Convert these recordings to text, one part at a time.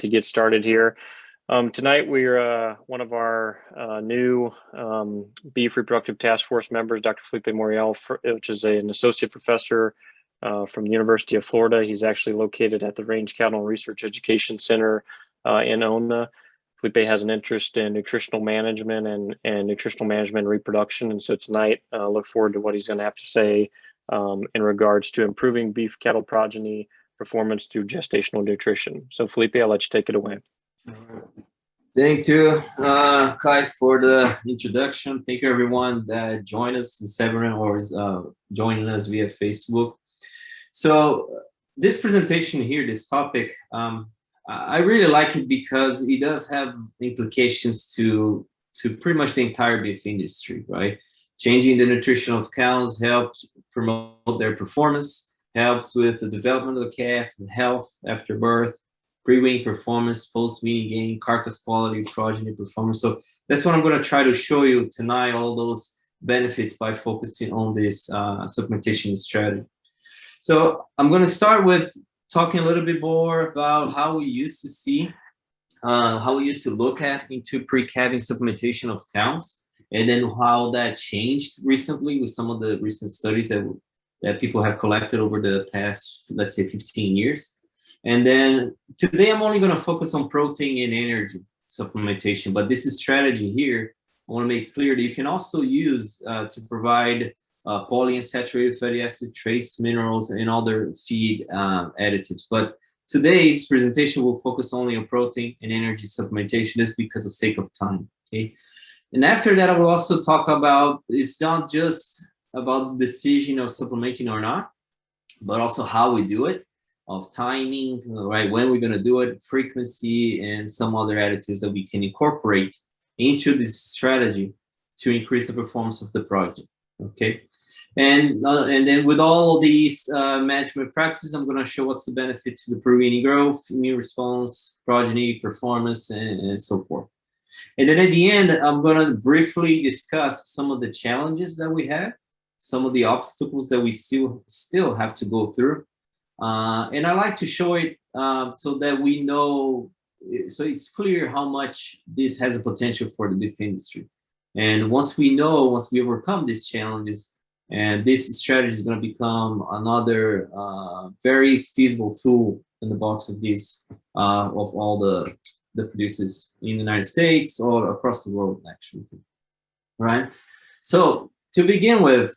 to get started here. Tonight, we're one of our new Beef Reproductive Task Force members, Dr. Philipe Moriel, which is an associate professor from the University of Florida. He's actually located at the Range Cattle Research Education Center in Ona. Philipe has an interest in nutritional management and nutritional management and reproduction. And so tonight, look forward to what he's going to have to say in regards to improving beef cattle progeny performance through gestational nutrition. So Philipe, I'll let you take it away. Thank you, Kai, for the introduction. Thank you, everyone that joined us this evening or is joining us via Facebook. So this presentation here, this topic, I really like it because it does have implications to pretty much the entire beef industry, right? Changing the nutrition of cows helps promote their performance, helps with the development of the calf, health after birth, pre-weaning performance, post-weaning gain, carcass quality, progeny performance. So that's what I'm going to try to show you tonight, all those benefits by focusing on this supplementation strategy. So I'm going to start with talking a little bit more about how we used to see, how we used to look at into pre-calving supplementation of cows, and then how that changed recently with some of the recent studies that people have collected over the past, let's say, 15 years. And then today I'm only going to focus on protein and energy supplementation, but this is strategy here. I want to make clear that you can also use to provide polyunsaturated fatty acid, trace minerals, and other feed additives. But today's presentation will focus only on protein and energy supplementation just because of sake of time. Okay. And after that, I will also talk about, it's not just about the decision of supplementing or not, but also how we do it, of timing, right, when we're going to do it, frequency, and some other additives that we can incorporate into this strategy to increase the performance of the project. Okay, and then with all these management practices, I'm going to show what's the benefit to the pre-weaning growth, immune response, progeny, performance, and so forth. And then at the end, I'm going to briefly discuss some of the challenges that we have, some of the obstacles that we still have to go through. And I like to show it so that we know, so it's clear how much this has a potential for the beef industry. And once we overcome these challenges, and this strategy is going to become another very feasible tool in the box of this, of all the producers in the United States or across the world, actually. Right? So to begin with,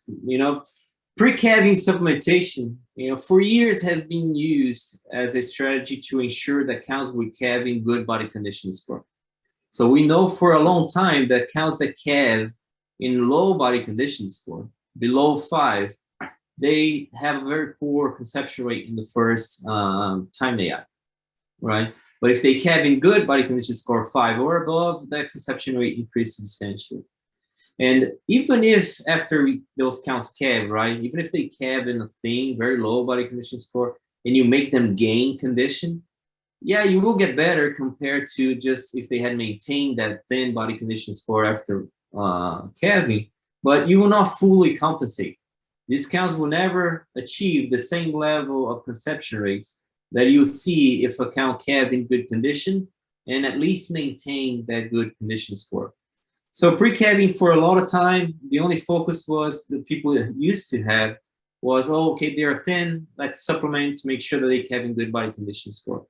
pre-calving supplementation, for years has been used as a strategy to ensure that cows will calve in good body condition score. So we know for a long time that cows that calve in low body condition score, below 5, they have a very poor conception rate in the first time they have, right? But if they calve in good body condition score 5 or above, that conception rate increases substantially. And even if after those cows calve, right, even if they calve in a thin, very low body condition score, and you make them gain condition, yeah, you will get better compared to just if they had maintained that thin body condition score after calving, but you will not fully compensate. These cows will never achieve the same level of conception rates that you see if a cow calve in good condition and at least maintain that good condition score. So pre-calving for a lot of time, the only focus was the people used to have was, oh, okay, they're thin, let's supplement to make sure that they calve in good body condition score.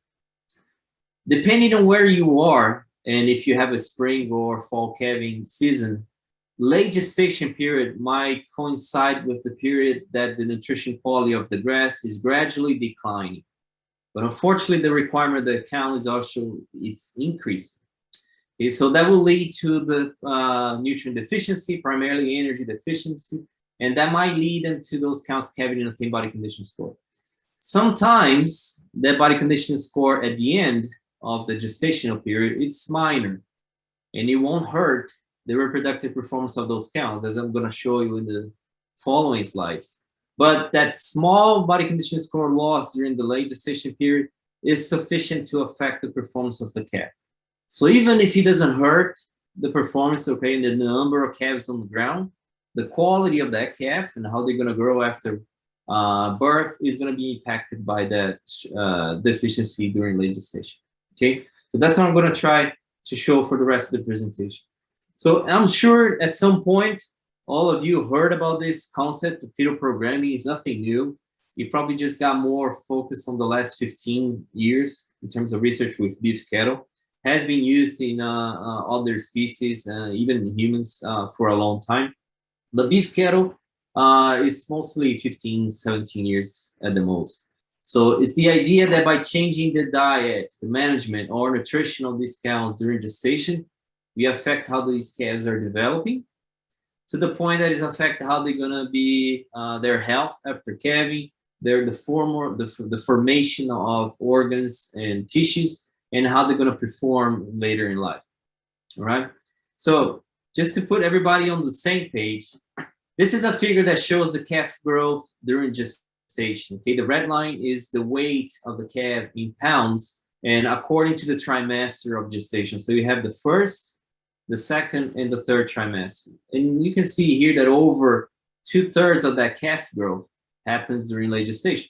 Depending on where you are, and if you have a spring or fall calving season, late gestation period might coincide with the period that the nutrition quality of the grass is gradually declining. But unfortunately, the requirement of the cow is also, it's increasing. Okay, so that will lead to the nutrient deficiency, primarily energy deficiency, and that might lead them to those cows calving in a thin body condition score. Sometimes that body condition score at the end of the gestational period, it's minor, and it won't hurt the reproductive performance of those cows, as I'm going to show you in the following slides. But that small body condition score loss during the late gestation period is sufficient to affect the performance of the calf. So even if it doesn't hurt the performance, okay, and the number of calves on the ground, the quality of that calf and how they're going to grow after birth is going to be impacted by that deficiency during late gestation. Okay, so that's what I'm going to try to show for the rest of the presentation. So I'm sure at some point, all of you heard about this concept of fetal programming. Is nothing new. You probably just got more focused on the last 15 years in terms of research with beef cattle. Has been used in other species, even humans, for a long time. The beef cattle is mostly 15, 17 years at the most. So it's the idea that by changing the diet, the management, or nutrition of these cows during gestation, we affect how these calves are developing, to the point that it affects how they're gonna be, their health after calving, the formation of organs and tissues, and how they're gonna perform later in life. All right. So just to put everybody on the same page, this is a figure that shows the calf growth during gestation. Okay, the red line is the weight of the calf in pounds, and according to the trimester of gestation. So you have the first, the second, and the third trimester. And you can see here that over 2/3 of that calf growth happens during late gestation.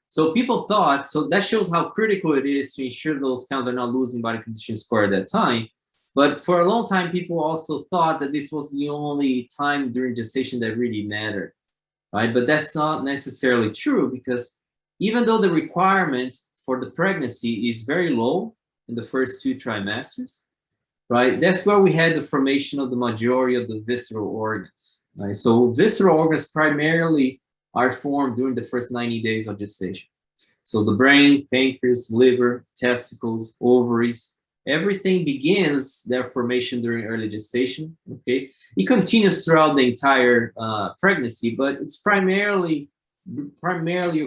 So people thought, so that shows how critical it is to ensure those cows are not losing body condition score at that time. But for a long time, people also thought that this was the only time during gestation that really mattered, right? But that's not necessarily true, because even though the requirement for the pregnancy is very low in the first 2 trimesters, right? That's where we had the formation of the majority of the visceral organs, right? So visceral organs primarily are formed during the first 90 days of gestation. So the brain, pancreas, liver, testicles, ovaries, everything begins their formation during early gestation. Okay, it continues throughout the entire pregnancy, but it's primarily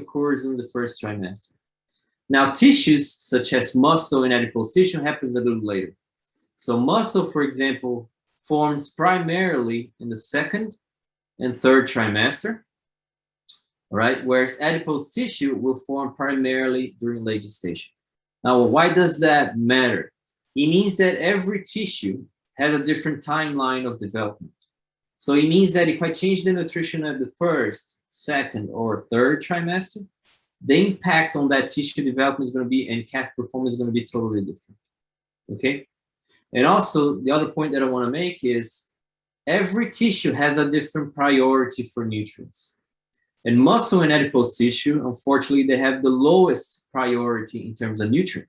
occurs in the first trimester. Now, tissues such as muscle and adipose tissue happens a little later. So muscle, for example, forms primarily in the second and third trimester, right? Whereas adipose tissue will form primarily during late gestation. Now, why does that matter? It means that every tissue has a different timeline of development. So it means that if I change the nutrition at the first, second, or third trimester, the impact on that tissue development is going to be, and calf performance is going to be totally different. Okay? And also, the other point that I want to make is every tissue has a different priority for nutrients. And muscle and adipose tissue, unfortunately, they have the lowest priority in terms of nutrient.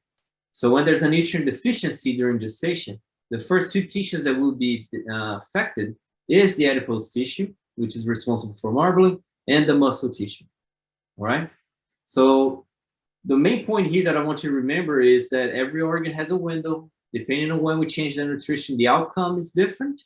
So when there's a nutrient deficiency during gestation, the first 2 tissues that will be affected is the adipose tissue, which is responsible for marbling, and the muscle tissue. All right? So the main point here that I want you to remember is that every organ has a window. Depending on when we change the nutrition, the outcome is different.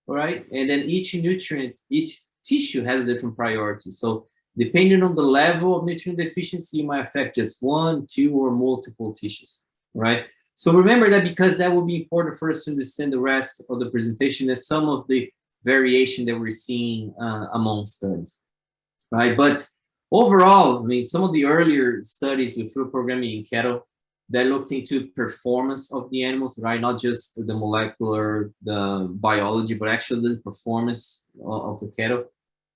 All right? And then each nutrient, each tissue has a different priority. So depending on the level of nutrient deficiency, it might affect just 1, 2, or multiple tissues. Right? So remember that, because that will be important for us to understand the rest of the presentation and some of the variation that we're seeing among studies, right? But overall, I mean, some of the earlier studies with fetal programming in cattle that looked into performance of the animals, right? Not just the molecular, the biology, but actually the performance of the cattle.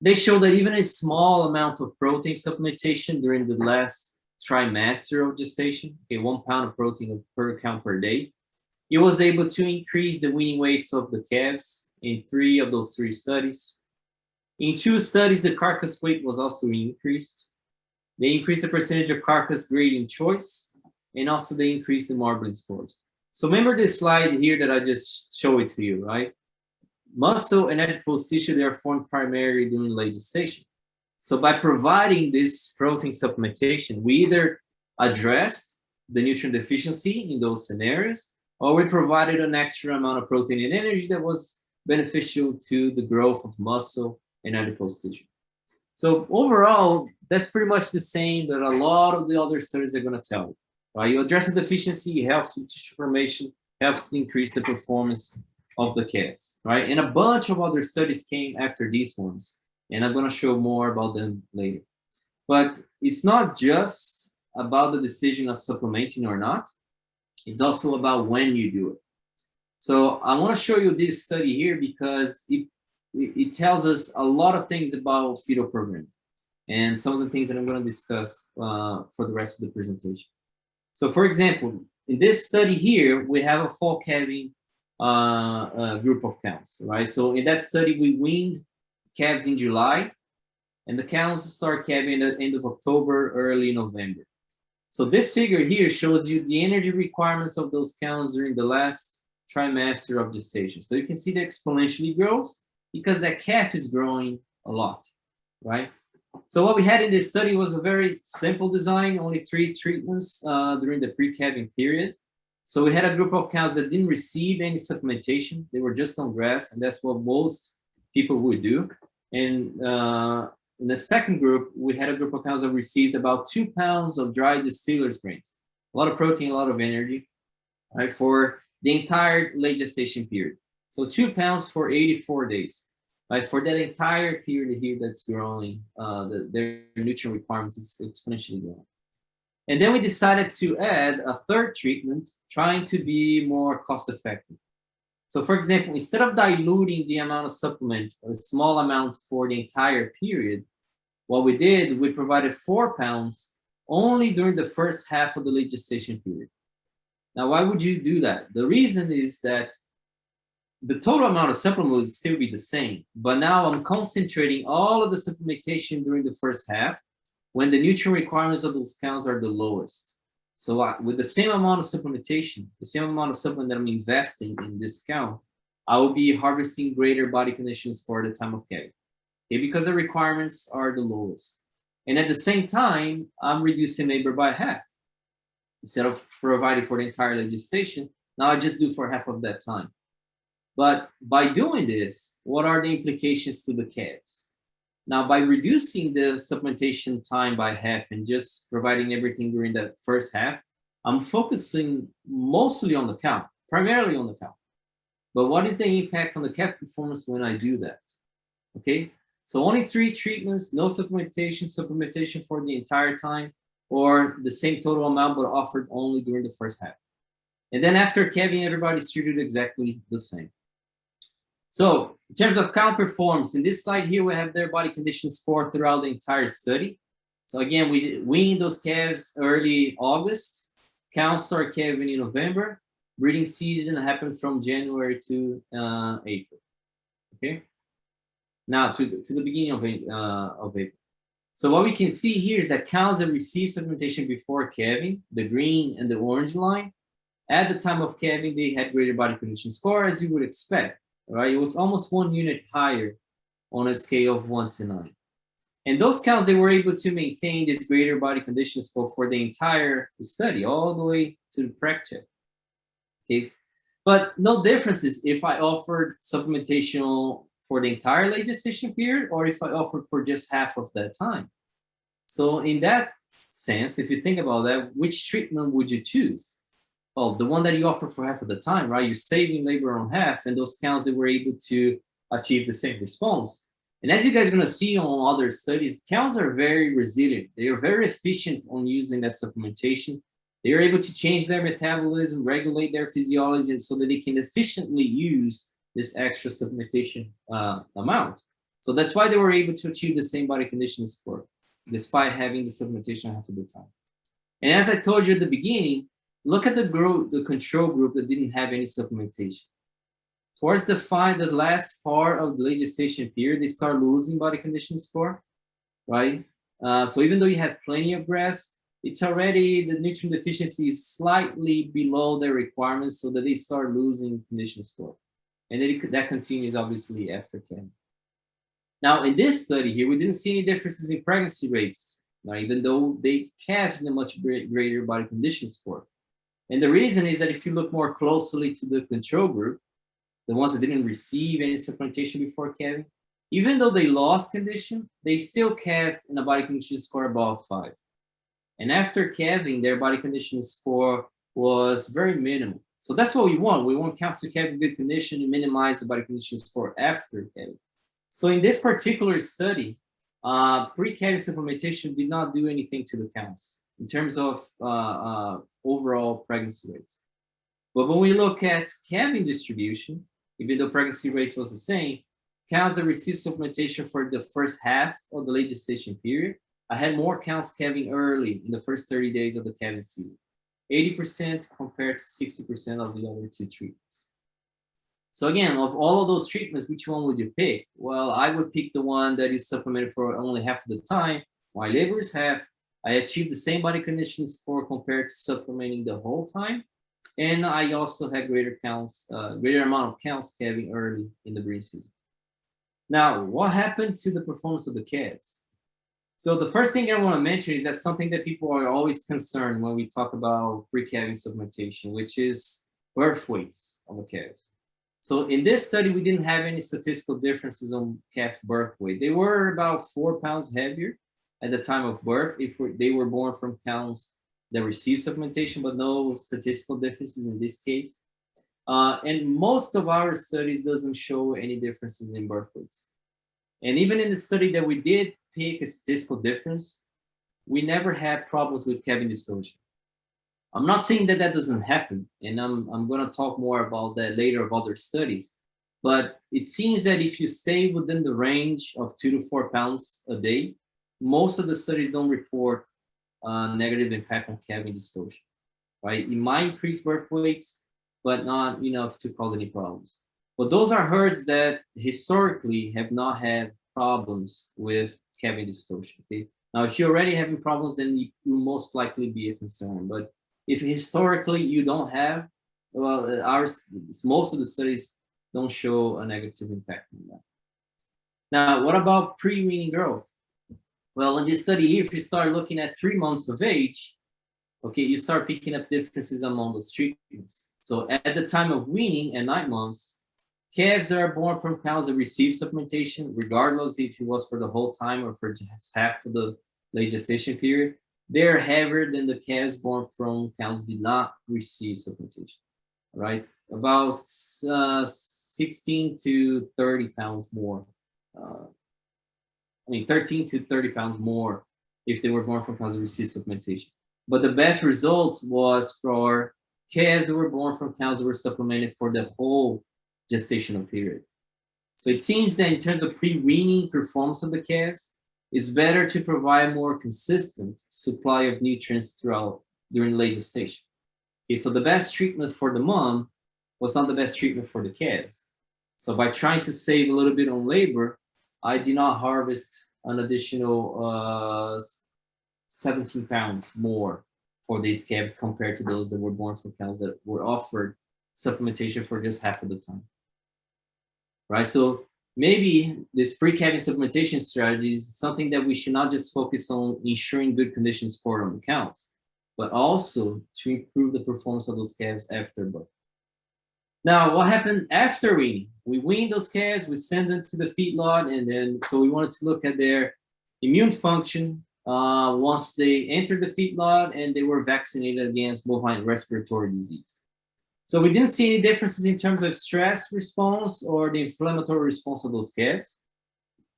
They show that even a small amount of protein supplementation during the last trimester of gestation, okay, 1 pound of protein per count per day, it was able to increase the weaning weights of the calves in 3 of those 3 studies. In 2 studies, the carcass weight was also increased. They increased the percentage of carcass gradient choice, and also they increased the marbling scores. So remember this slide here that I just showed it to you, right? Muscle and adipose tissue, they are formed primarily during late gestation. So by providing this protein supplementation, we either addressed the nutrient deficiency in those scenarios, or we provided an extra amount of protein and energy that was beneficial to the growth of muscle and adipose tissue. So overall, that's pretty much the same that a lot of the other studies are going to tell you. Right? You address the deficiency, it helps with tissue formation, helps increase the performance of the calves. Right? And a bunch of other studies came after these ones, and I'm going to show more about them later. But it's not just about the decision of supplementing or not. It's also about when you do it. So I want to show you this study here because it tells us a lot of things about fetal programming and some of the things that I'm going to discuss for the rest of the presentation. So for example, in this study here, we have a fall calving group of cows, right? So in that study, we weaned calves in July, and the cows start calving at the end of October, early November. So this figure here shows you the energy requirements of those cows during the last trimester of gestation. So you can see that exponentially grows because that calf is growing a lot, right? So what we had in this study was a very simple design, only 3 treatments during the pre-calving period. So we had a group of cows that didn't receive any supplementation. They were just on grass, and that's what most people would do. And in the second group, we had a group of cows that received about 2 pounds of dry distiller's grains. A lot of protein, a lot of energy, right, for the entire late gestation period. So 2 pounds for 84 days. Right, for that entire period here that's growing, their nutrient requirements is exponentially growing. And then we decided to add a third treatment, trying to be more cost effective. So for example, instead of diluting the amount of supplement, a small amount for the entire period, what we did, we provided 4 pounds only during the first half of the late gestation period. Now, why would you do that? The reason is that the total amount of supplement would still be the same, but now I'm concentrating all of the supplementation during the first half when the nutrient requirements of those cows are the lowest. So with the same amount of supplementation, the same amount of supplement that I'm investing in this cow, I will be harvesting greater body condition score at the time of calving, okay, because the requirements are the lowest. And at the same time, I'm reducing labor by half. Instead of providing for the entire late gestation, now I just do for half of that time. But by doing this, what are the implications to the calves? Now, by reducing the supplementation time by half and just providing everything during that first half, I'm focusing mostly on the cow, primarily on the cow. But what is the impact on the calf performance when I do that? Okay, so only 3 treatments, no supplementation for the entire time, or the same total amount, but offered only during the first half. And then after calving, everybody's treated exactly the same. So in terms of cow performance, in this slide here, we have their body condition score throughout the entire study. So again, we weaned those calves early August. Cows start calving in November. Breeding season happened from January to April. Okay. Now to the beginning of April. So what we can see here is that cows that received supplementation before calving, the green and the orange line, at the time of calving, they had greater body condition score, as you would expect. Right, it was almost 1 unit higher on a scale of 1 to 9. And those cows, they were able to maintain this greater body condition score for the entire study, all the way to the preg check. Okay, but no differences if I offered supplementation for the entire late gestation period or if I offered for just half of that time. So in that sense, if you think about that, which treatment would you choose? Well, the one that you offer for half of the time, right? You're saving labor on half, and those cows, they were able to achieve the same response. And as you guys are going to see on other studies, cows are very resilient. They are very efficient on using that supplementation. They are able to change their metabolism, regulate their physiology, so that they can efficiently use this extra supplementation amount. So that's why they were able to achieve the same body condition score, despite having the supplementation half of the time. And as I told you at the beginning, look at the control group that didn't have any supplementation. Towards the last part of the late gestation period, they start losing body condition score, right? So even though you have plenty of grass, it's already, the nutrient deficiency is slightly below their requirements, so that they start losing condition score. And that continues obviously after calving. Now in this study here, we didn't see any differences in pregnancy rates, right? Even though they calved a much greater body condition score. And the reason is that if you look more closely to the control group, the ones that didn't receive any supplementation before calving, even though they lost condition, they still calved in a body condition score above 5. And after calving, their body condition score was very minimal. So that's what we want. We want cows to calve in good condition and minimize the body condition score after calving. So in this particular study, pre-calving supplementation did not do anything to the cows in terms of overall pregnancy rates. But when we look at calving distribution, even though pregnancy rates was the same, cows that received supplementation for the first half of the late gestation period, I had more cows calving early in the first 30 days of the calving season. 80% compared to 60% of the other two treatments. So again, of all of those treatments, which one would you pick? Well, I would pick the one that is supplemented for only half of the time. My labor is half. I achieved the same body conditioning score compared to supplementing the whole time. And I also had greater amount of counts calving early in the breeding season. Now, what happened to the performance of the calves? So the first thing I want to mention is that something that people are always concerned when we talk about pre-calving supplementation, which is birth weights of the calves. So in this study, we didn't have any statistical differences on calf birth weight. They were about 4 pounds heavier at the time of birth if they were born from cows that received supplementation, but no statistical differences in this case. And most of our studies doesn't show any differences in birth weights. And even in the study that we did pick a statistical difference, we never had problems with calving distortion. I'm not saying that that doesn't happen, and I'm going to talk more about that later of other studies, but it seems that if you stay within the range of 2 to 4 pounds a day, most of the studies don't report negative impact on calving distortion, right? It might increase birth weights, but not enough to cause any problems. But those are herds that historically have not had problems with calving distortion. Okay? Now, if you're already having problems, then you will most likely be a concern. But if historically you don't have, well, most of the studies don't show a negative impact on that. Now, what about pre-weaning growth? Well, in this study here, if you start looking at 3 months of age, okay, you start picking up differences among those treatments. So at the time of weaning at 9 months, calves that are born from cows that receive supplementation, regardless if it was for the whole time or for just half of the late gestation period, they're heavier than the calves born from cows that did not receive supplementation, right? About 16 to 30 pounds more. 13 to 30 pounds more if they were born from cows that received supplementation. But the best results was for calves that were born from cows that were supplemented for the whole gestational period. So it seems that in terms of pre-weaning performance of the calves, it's better to provide more consistent supply of nutrients during late gestation. Okay, so the best treatment for the mom was not the best treatment for the calves. So by trying to save a little bit on labor, I did not harvest an additional 17 pounds more for these calves compared to those that were born from cows that were offered supplementation for just half of the time. Right, so maybe this pre-calving supplementation strategy is something that we should not just focus on ensuring good condition score on the cows, but also to improve the performance of those calves after birth. Now, what happened after weaning? We weaned those calves, we send them to the feedlot, and then so we wanted to look at their immune function once they entered the feedlot and they were vaccinated against bovine respiratory disease. So we didn't see any differences in terms of stress response or the inflammatory response of those calves.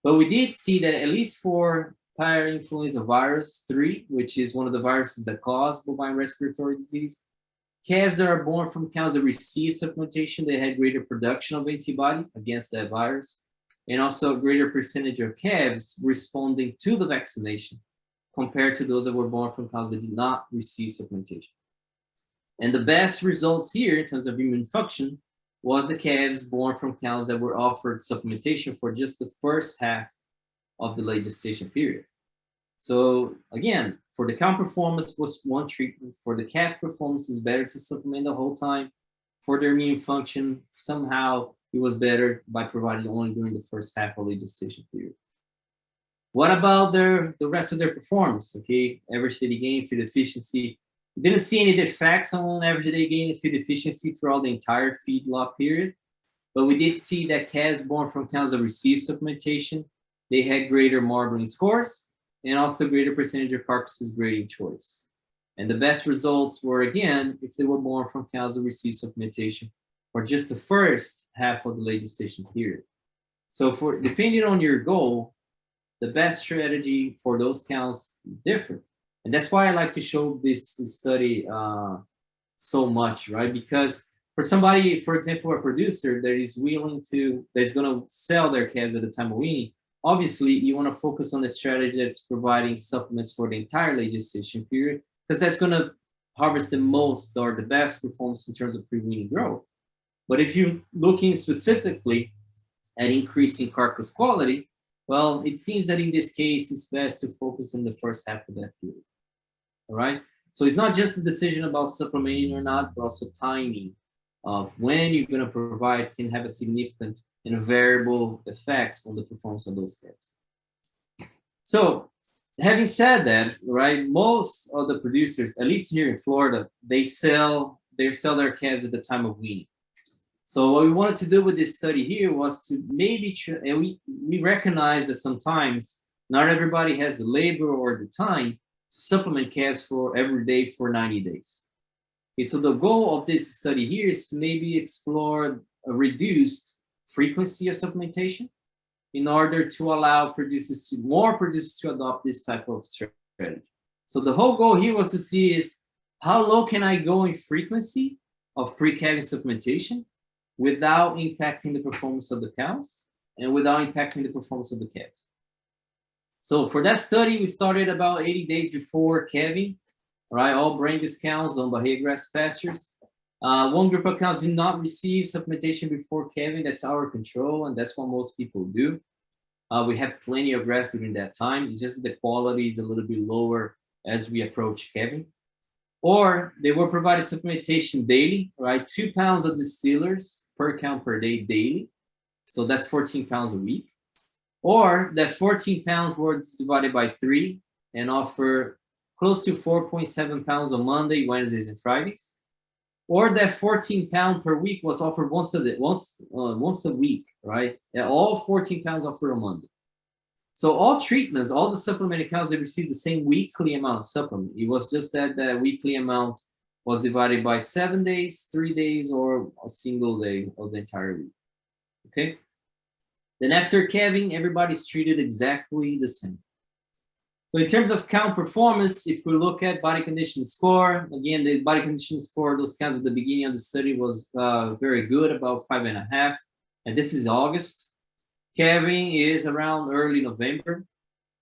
But we did see that at least for parainfluenza virus 3, which is one of the viruses that cause bovine respiratory disease, calves that are born from cows that receive supplementation, they had greater production of antibody against that virus, and also a greater percentage of calves responding to the vaccination compared to those that were born from cows that did not receive supplementation. And the best results here in terms of immune function was the calves born from cows that were offered supplementation for just the first half of the late gestation period. So again, for the cow performance was one treatment. For the calf performance, is better to supplement the whole time. For their immune function, somehow it was better by providing only during the first half of the gestation period. What about the rest of their performance? Okay, average daily gain, feed efficiency. We didn't see any defects on average daily gain and feed efficiency throughout the entire feedlot period, but we did see that calves born from cows that received supplementation, they had greater marbling scores and also greater percentage of carcasses grading choice. And the best results were, again, if they were born from cows that received supplementation for just the first half of the late gestation period. So depending on your goal, the best strategy for those cows different. And that's why I like to show this study so much, right? Because for somebody, for example, a producer that is that's going to sell their calves at the time of weaning, obviously you want to focus on the strategy that's providing supplements for the entire late gestation period, because that's going to harvest the most or the best performance in terms of pre-weaning growth. But if you're looking specifically at increasing carcass quality, well, it seems that in this case, it's best to focus on the first half of that period. All right. So it's not just a decision about supplementing or not, but also timing of when you're going to provide can have a significant and a variable effects on the performance of those calves. So having said that, right, most of the producers, at least here in Florida, they sell their calves at the time of weaning. So what we wanted to do with this study here was to maybe, and we recognize that sometimes not everybody has the labor or the time to supplement calves for every day for 90 days. Okay, so the goal of this study here is to maybe explore a reduced frequency of supplementation in order to allow more producers to adopt this type of strategy. So the whole goal here was to see is how low can I go in frequency of pre-calving supplementation without impacting the performance of the cows and without impacting the performance of the calves. So for that study, we started about 80 days before calving, right? All brainless cows on Bahia grass pastures. One group of cows did not receive supplementation before calving. That's our control, and that's what most people do. We have plenty of grass during that time. It's just the quality is a little bit lower as we approach calving. Or they were provided supplementation daily, right? 2 pounds of distillers per cow per day daily. So that's 14 pounds a week. Or that 14 pounds were divided by 3 and offer close to 4.7 pounds on Monday, Wednesdays, and Fridays. Or that 14 pounds per week was offered once a week, right? And all 14 pounds offered on Monday. So all treatments, all the supplemented cows, they received the same weekly amount of supplement. It was just that the weekly amount was divided by 7 days, 3 days, or a single day of the entire week. Okay. Then after calving, everybody's treated exactly the same. So in terms of cow performance, if we look at body condition score, again, the body condition score of those cows at the beginning of the study was very good, about 5.5. And this is August. Calving is around early November.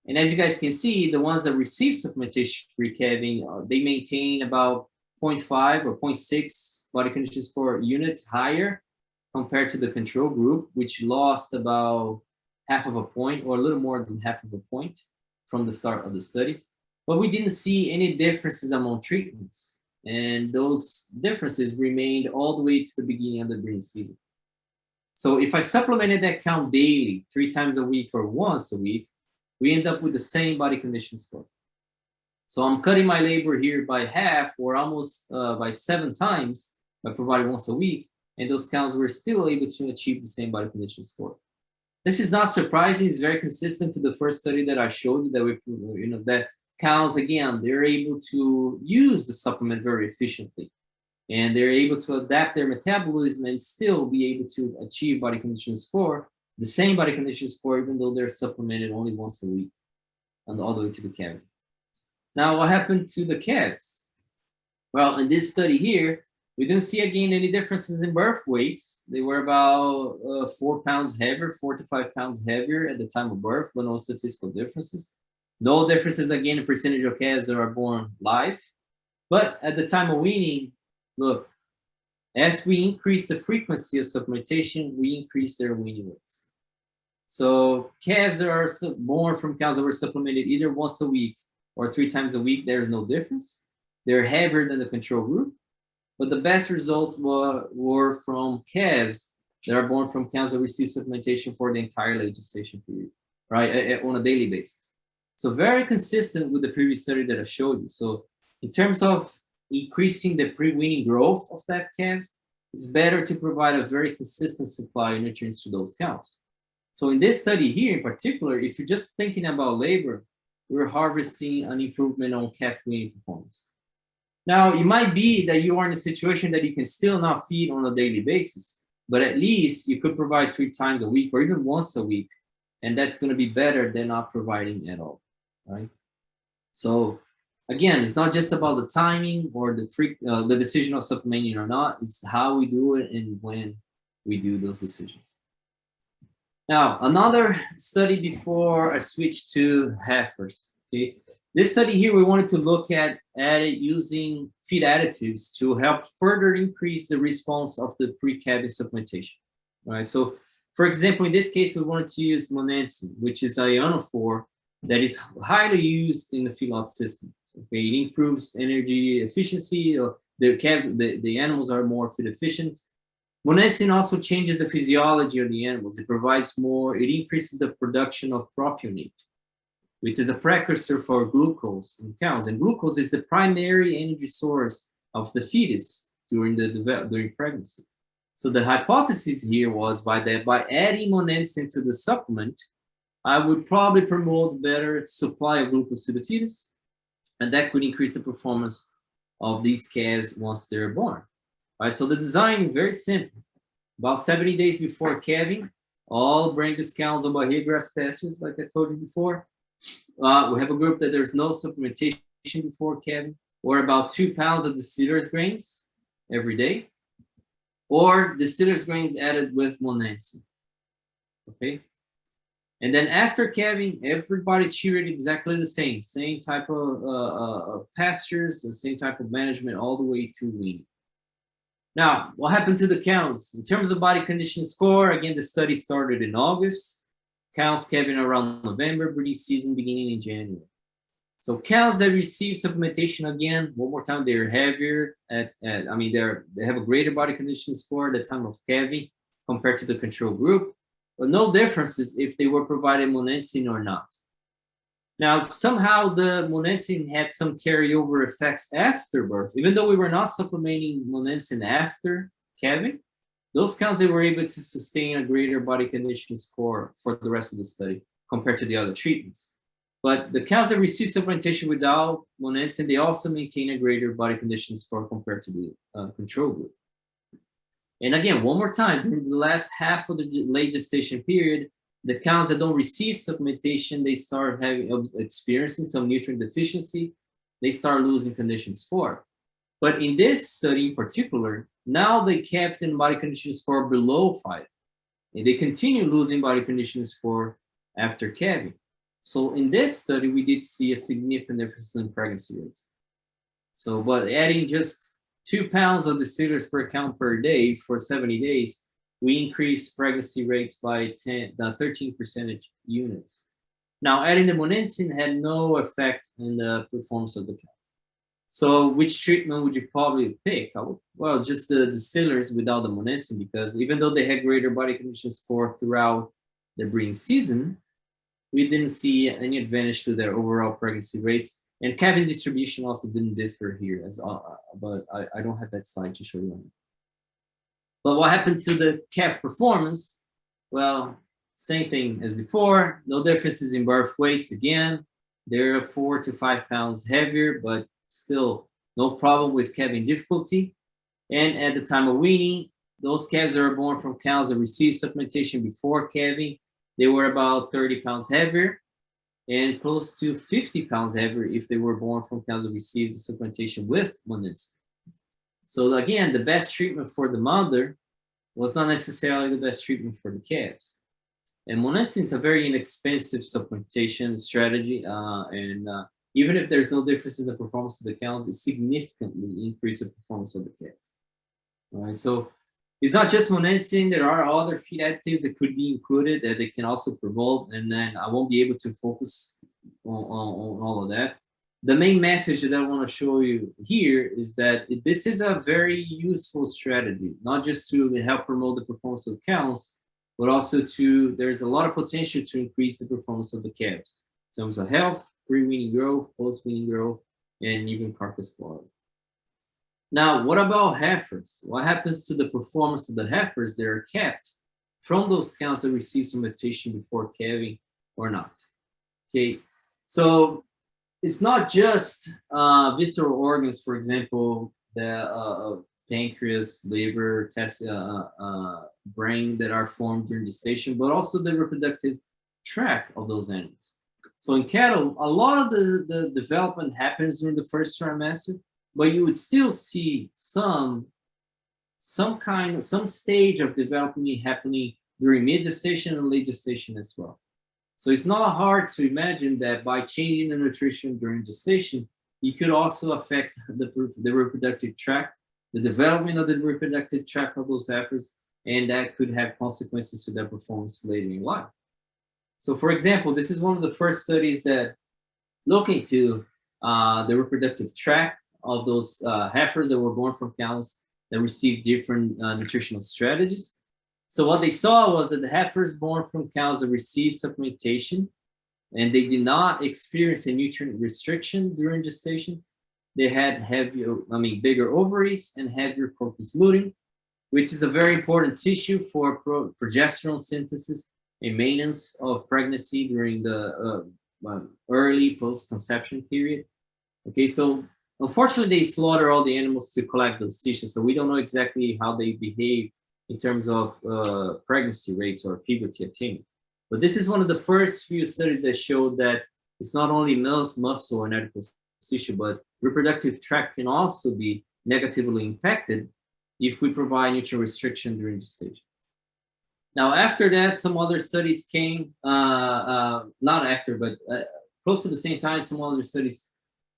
And as you guys can see, the ones that receive supplementation pre-calving, they maintain about 0.5 or 0.6 body condition score units higher compared to the control group, which lost about half of a point or a little more than half of a point from the start of the study. But we didn't see any differences among treatments. And those differences remained all the way to the beginning of the breeding season. So if I supplemented that count daily, 3 times a week or once a week, we end up with the same body condition score. So I'm cutting my labor here by half or almost by 7 times by providing once a week, and those cows were still able to achieve the same body condition score. This is not surprising. It's very consistent to the first study that I showed you that that cows, again, they're able to use the supplement very efficiently. And they're able to adapt their metabolism and still be able to achieve body condition score, the same body condition score, even though they're supplemented only once a week and all the way to the calving. Now, what happened to the calves? Well, in this study here, we didn't see again any differences in birth weights. They were about 4 pounds heavier, 4 to 5 pounds heavier at the time of birth, but no statistical differences. No differences again in percentage of calves that are born live. But at the time of weaning, look, as we increase the frequency of supplementation, we increase their weaning weights. So calves that are born from cows that were supplemented either once a week or 3 times a week, there's no difference. They're heavier than the control group. But the best results were from calves that are born from cows that receive supplementation for the entire late gestation period, right, on a daily basis. So very consistent with the previous study that I showed you. So in terms of increasing the pre-weaning growth of that calves, it's better to provide a very consistent supply of nutrients to those cows. So in this study here in particular, if you're just thinking about labor, we're harvesting an improvement on calf weaning performance. Now, it might be that you are in a situation that you can still not feed on a daily basis, but at least you could provide 3 times a week or even once a week, and that's going to be better than not providing at all, right? So again, it's not just about the timing or the decision of supplementing or not. It's how we do it and when we do those decisions. Now, another study before I switch to heifers. Okay, This study here, we wanted to look at it using feed additives to help further increase the response of the pre-calving supplementation. All right, so for example, in this case, we wanted to use monensin, which is a ionophore that is highly used in the feedlot system. Okay, it improves energy efficiency. The animals are more feed efficient. Monensin also changes the physiology of the animals. It increases the production of propionate, which is a precursor for glucose in cows. And glucose is the primary energy source of the fetus during pregnancy. So the hypothesis here was by adding monensin to the supplement, I would probably promote better supply of glucose to the fetus, and that could increase the performance of these calves once they're born. All right, so the design is very simple. About 70 days before calving, all Brangus cows on Bahia grass pastures, like I told you before. We have a group that there's no supplementation before calving, or about 2 pounds of distillers grains every day, or distillers grains added with monensin. Okay. And then after calving, everybody treated exactly the same type of pastures, the same type of management all the way to weaning. Now, what happened to the cows? In terms of body condition score, again, the study started in August. Cows calving around November, breeding season beginning in January. So cows that receive supplementation, again, one more time, they're heavier they have a greater body condition score at the time of calving compared to the control group, but no differences if they were provided monensin or not. Now, somehow the monensin had some carryover effects after birth. Even though we were not supplementing monensin after calving, those cows, they were able to sustain a greater body condition score for the rest of the study compared to the other treatments. But the cows that receive supplementation without monensin, they also maintain a greater body condition score compared to the control group. And again, one more time, during the last half of the late gestation period, the cows that don't receive supplementation, they start experiencing some nutrient deficiency. They start losing condition score. But in this study in particular, now they kept in body condition score below 5, and they continue losing body condition score after calving. So in this study, we did see a significant difference in pregnancy rates. So, but adding just 2 pounds of distillers per cow per day for 70 days, we increased pregnancy rates by 13 percentage units. Now, adding the monensin had no effect on the performance of the cows. So which treatment would you probably pick? Well, just the distillers without the monensin, because even though they had greater body condition score throughout the breeding season, we didn't see any advantage to their overall pregnancy rates. And calving distribution also didn't differ here, but I don't have that slide to show you. But what happened to the calf performance? Well, same thing as before, no differences in birth weights. Again, they're 4 to 5 pounds heavier, but still no problem with calving difficulty. And at the time of weaning, those calves that are born from cows that received supplementation before calving, they were about 30 pounds heavier and close to 50 pounds heavier if they were born from cows that received the supplementation with monensin. So again, the best treatment for the mother was not necessarily the best treatment for the calves. And monensin is a very inexpensive supplementation strategy, even if there's no difference in the performance of the cows, it significantly increases the performance of the calves. All right, so it's not just monensin. There are other feed additives that could be included that they can also promote, and then I won't be able to focus on all of that. The main message that I want to show you here is that this is a very useful strategy, not just to help promote the performance of cows, but also there's a lot of potential to increase the performance of the calves in terms of health, pre-weaning growth, post-weaning growth, and even carcass quality. Now, what about heifers? What happens to the performance of the heifers that are kept from those cows that receive supplementation before calving or not? Okay, so it's not just visceral organs, for example, the pancreas, liver, brain that are formed during gestation, but also the reproductive tract of those animals. So in cattle, a lot of the development happens during the first trimester, but you would still see some stage of development happening during mid gestation and late gestation as well. So it's not hard to imagine that by changing the nutrition during gestation, you could also affect the reproductive tract, the development of the reproductive tract of those heifers, and that could have consequences to their performance later in life. So for example, this is one of the first studies that look into the reproductive tract of those heifers that were born from cows that received different nutritional strategies. So what they saw was that the heifers born from cows that received supplementation and they did not experience a nutrient restriction during gestation. They had bigger ovaries and heavier corpus luteum, which is a very important tissue for progesterone synthesis and maintenance of pregnancy during the early post-conception period. Okay, so unfortunately, they slaughter all the animals to collect those tissues, so we don't know exactly how they behave in terms of pregnancy rates or puberty attainment. But this is one of the first few studies that showed that it's not only muscle and adipose tissue, but reproductive tract can also be negatively impacted if we provide nutrient restriction during gestation. Now, after that, some other studies came, not after, but close to the same time, some other studies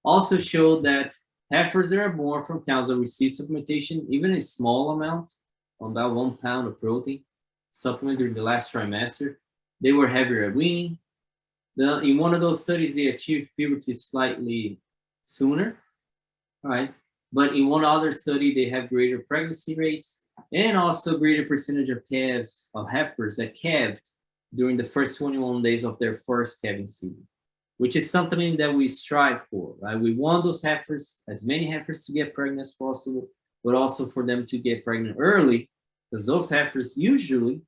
also showed that heifers that are born from cows that receive supplementation, even a small amount, about 1 pound of protein supplement during the last trimester, they were heavier at weaning. In one of those studies, they achieved puberty slightly sooner, right? But in one other study, they have greater pregnancy rates and also greater percentage of calves, of heifers that calved during the first 21 days of their first calving season, which is something that we strive for, right? We want those heifers, as many heifers to get pregnant as possible, but also for them to get pregnant early, because those heifers usually,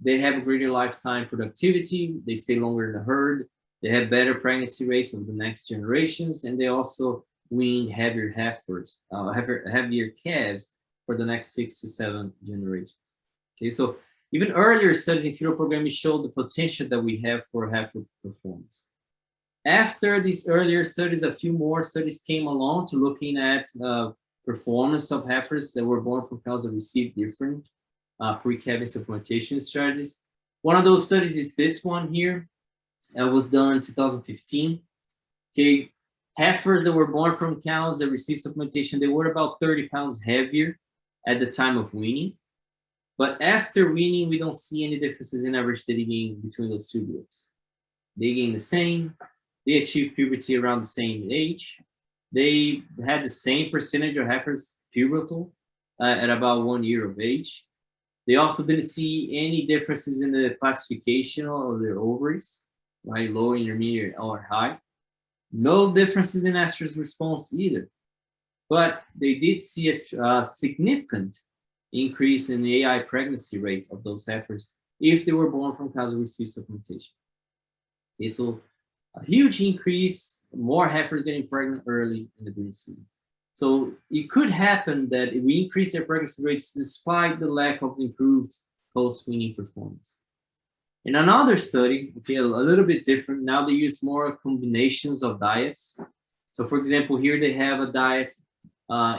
they have a greater lifetime productivity, they stay longer in the herd, they have better pregnancy rates of the next generations, and they also wean heavier heifers, heavier calves for the next 6 to 7 generations. Okay, so even earlier studies in fetal programming showed the potential that we have for heifer performance. After these earlier studies, a few more studies came along to looking at performance of heifers that were born from cows that received different pre-calving supplementation strategies. One of those studies is this one here. It was done in 2015. Okay, heifers that were born from cows that received supplementation, they were about 30 pounds heavier at the time of weaning. But after weaning, we don't see any differences in average daily gain between those two groups. They gain the same. They achieved puberty around the same age. They had the same percentage of heifers pubertal at about 1 year of age. They also didn't see any differences in the classification of their ovaries, right? Low, intermediate, or high. No differences in estrus response either. But they did see a significant increase in the AI pregnancy rate of those heifers if they were born from cows who received supplementation. Okay, so a huge increase, more heifers getting pregnant early in the breeding season. So it could happen that we increase their pregnancy rates despite the lack of improved post-weaning performance. In another study, okay, a little bit different, now they use more combinations of diets. So for example, here they have a diet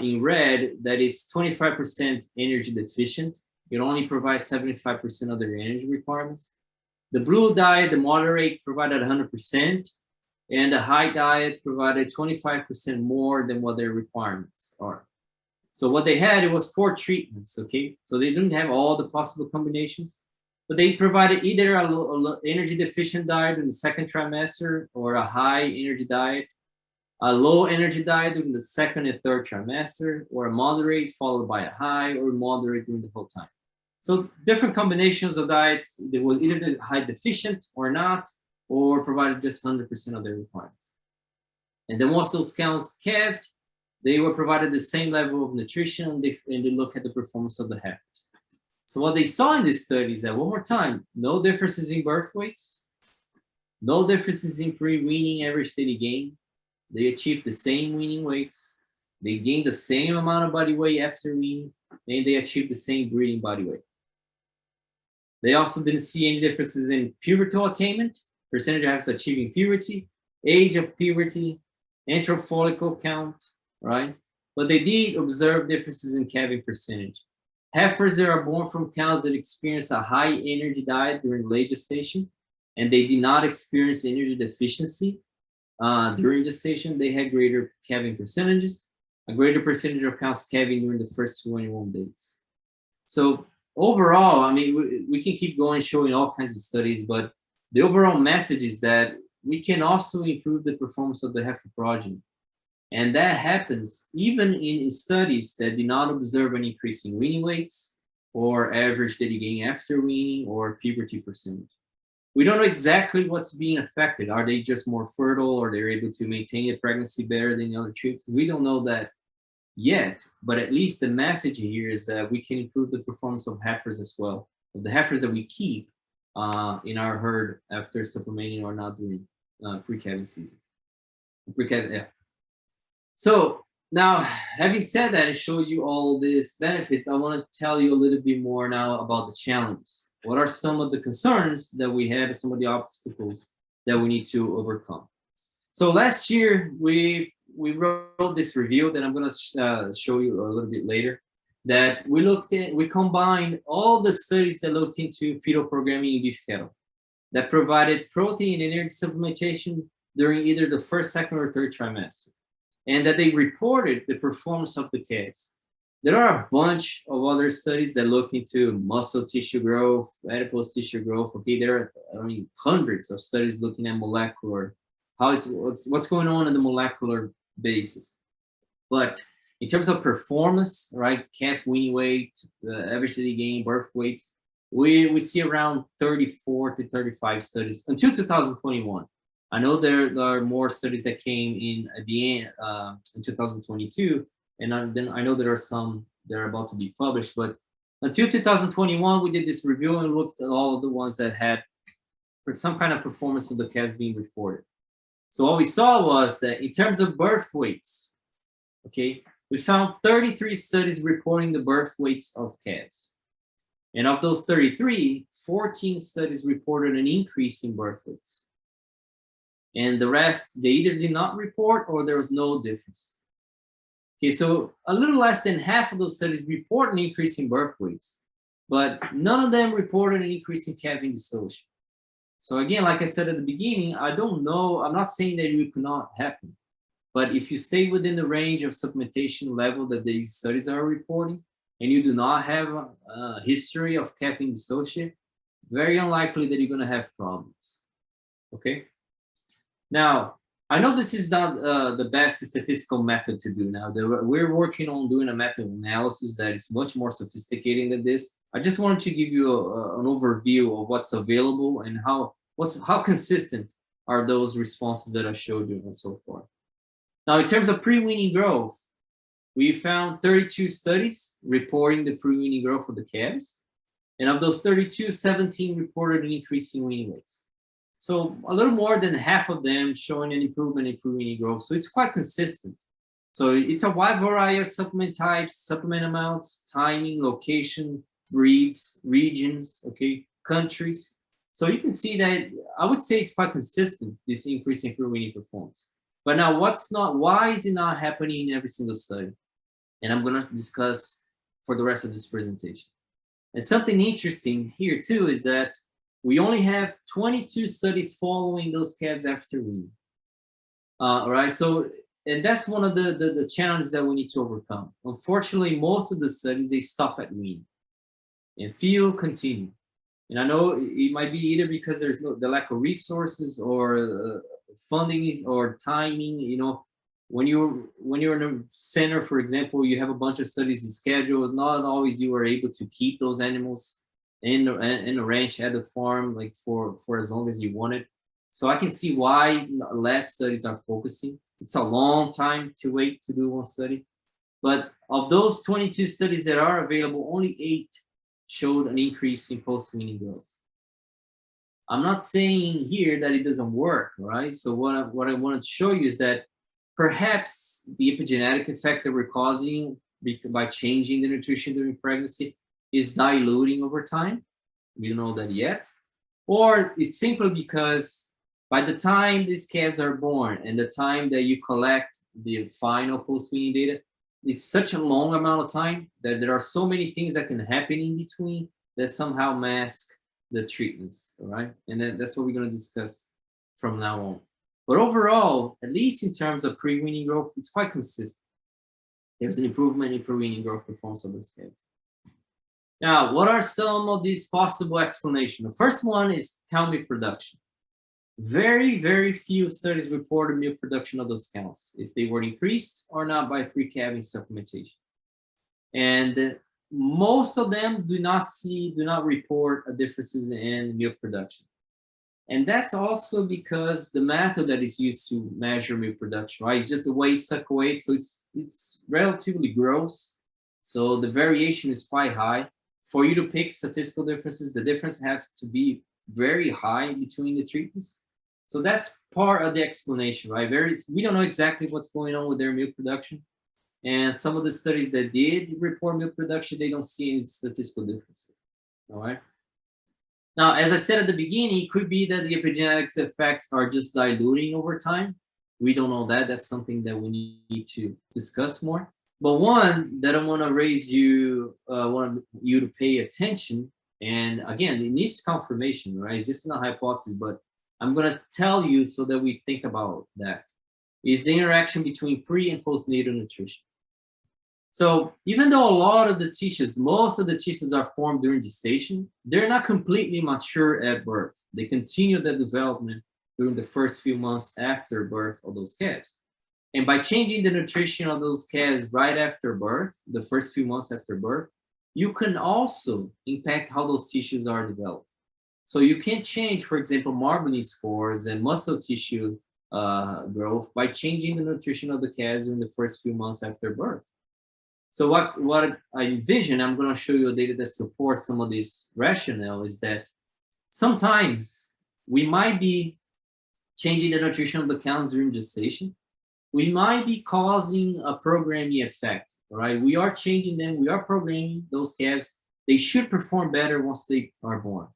in red that is 25% energy deficient. It only provides 75% of their energy requirements. The blue diet, the moderate, provided 100%, and the high diet provided 25% more than what their requirements are. So what they had, it was 4 treatments, okay? So they didn't have all the possible combinations, but they provided either a low energy deficient diet in the second trimester or a high energy diet, a low energy diet during the second and third trimester, or a moderate followed by a high or moderate during the whole time. So different combinations of diets, there was either the high deficient or not, or provided just 100% of their requirements. And then once those cows calved, they were provided the same level of nutrition, and they look at the performance of the heifers. So what they saw in this study is that, one more time, no differences in birth weights, no differences in pre-weaning average daily gain. They achieved the same weaning weights. They gained the same amount of body weight after weaning, and they achieved the same breeding body weight. They also didn't see any differences in pubertal attainment, percentage of heifers achieving puberty, age of puberty, antral follicle count, right? But they did observe differences in calving percentage. Heifers that are born from cows that experience a high energy diet during late gestation and they did not experience energy deficiency during gestation, they had greater calving percentages, a greater percentage of cows calving during the first 21 days. So overall, I mean, we can keep going showing all kinds of studies, but the overall message is that we can also improve the performance of the heifer progeny. And that happens even in studies that did not observe an increase in weaning weights or average daily gain after weaning or puberty percentage. We don't know exactly what's being affected. Are they just more fertile, or they're able to maintain a pregnancy better than the other chicks? We don't know that yet, but at least the message here is that we can improve the performance of heifers as well, of the heifers that we keep in our herd after supplementing or not doing pre-calving season. Yeah. So now, having said that and show you all these benefits, I want to tell you a little bit more now about the challenges. What are some of the concerns that we have, some of the obstacles that we need to overcome? So last year, we wrote this review that I'm going to show you a little bit later, that we combined all the studies that looked into fetal programming in beef cattle that provided protein and energy supplementation during either the first, second, or third trimester, and that they reported the performance of the calves. There are a bunch of other studies that look into muscle tissue growth, adipose tissue growth. Okay, there are, I mean, hundreds of studies looking at molecular, what's going on in the molecular basis. But in terms of performance, right, calf weaning weight, average daily gain, birth weights, we see around 34 to 35 studies until 2021. I know there are more studies that came in at the end in 2022, and then I know there are some that are about to be published. But until 2021, we did this review and looked at all of the ones that had for some kind of performance of the calves being reported. So what we saw was that in terms of birth weights, okay, we found 33 studies reporting the birth weights of calves. And of those 33, 14 studies reported an increase in birth weights. And the rest, they either did not report or there was no difference. Okay, so a little less than half of those studies report an increase in birth weights, but none of them reported an increase in calving dystocia. So again, like I said at the beginning, I don't know, I'm not saying that it could not happen, but if you stay within the range of supplementation level that these studies are reporting, and you do not have a history of calving dystocia, very unlikely that you're going to have problems. Okay. Now, I know this is not the best statistical method to do now. We're working on doing a method analysis that is much more sophisticated than this. I just wanted to give you an overview of what's available and how consistent are those responses that I showed you and so forth. Now, in terms of pre-weaning growth, we found 32 studies reporting the pre-weaning growth of the calves. And of those 32, 17 reported an increase in weaning weights. So a little more than half of them showing an improvement in pre-weaning growth. So it's quite consistent. So it's a wide variety of supplement types, supplement amounts, timing, location, breeds, regions, okay, countries. So you can see that I would say it's quite consistent, this increase in pre-weaning performance. But now why is it not happening in every single study? And I'm going to discuss for the rest of this presentation. And something interesting here too is that we only have 22 studies following those calves after weaning. Right, so, and that's one of the challenges that we need to overcome. Unfortunately, most of the studies, they stop at weaning and few continue. And I know it might be either because there's the lack of resources or funding or timing. You know, when you're in a center, for example, you have a bunch of studies and schedules. Not always you are able to keep those animals in the ranch at the farm like for as long as you wanted. So I can see why less studies are focusing. It's a long time to wait to do one study. But of those 22 studies that are available, only 8 showed an increase in post-weaning growth. I'm not saying here that it doesn't work, right? So what I wanted to show you is that perhaps the epigenetic effects that we're causing by changing the nutrition during pregnancy is diluting over time. We don't know that yet. Or it's simply because by the time these calves are born and the time that you collect the final post-weaning data, it's such a long amount of time that there are so many things that can happen in between that somehow mask the treatments, all right? And then that's what we're going to discuss from now on. But overall, at least in terms of pre-weaning growth, it's quite consistent. There's an improvement in pre-weaning growth performance of the scales. Now, what are some of these possible explanations? The first one is cow milk production. Very, very few studies reported milk production of those cows, if they were increased or not by pre-calving supplementation. And most of them do not report differences in milk production. And that's also because the method that is used to measure milk production, right? It's just the way suckle weight, so it's relatively gross. So the variation is quite high. For you to pick statistical differences, the difference has to be very high between the treatments. So that's part of the explanation, right? We don't know exactly what's going on with their milk production. And some of the studies that did report milk production, they don't see any statistical differences, all right? Now, as I said at the beginning, it could be that the epigenetics effects are just diluting over time. We don't know that. That's something that we need to discuss more. But one that I want to raise you, want you to pay attention, and again, it needs confirmation, right? It's just not a hypothesis, but I'm going to tell you so that we think about that, is the interaction between pre and postnatal nutrition. So even though a lot of the tissues, most of the tissues are formed during gestation, they're not completely mature at birth. They continue their development during the first few months after birth of those calves. And by changing the nutrition of those calves right after birth, the first few months after birth, you can also impact how those tissues are developed. So you can change, for example, marbling scores and muscle tissue growth by changing the nutrition of the calves during the first few months after birth. So what I envision, I'm going to show you a data that supports some of this rationale, is that sometimes we might be changing the nutrition of the cows during gestation. We might be causing a programming effect, right? We are changing them. We are programming those calves. They should perform better once they are born.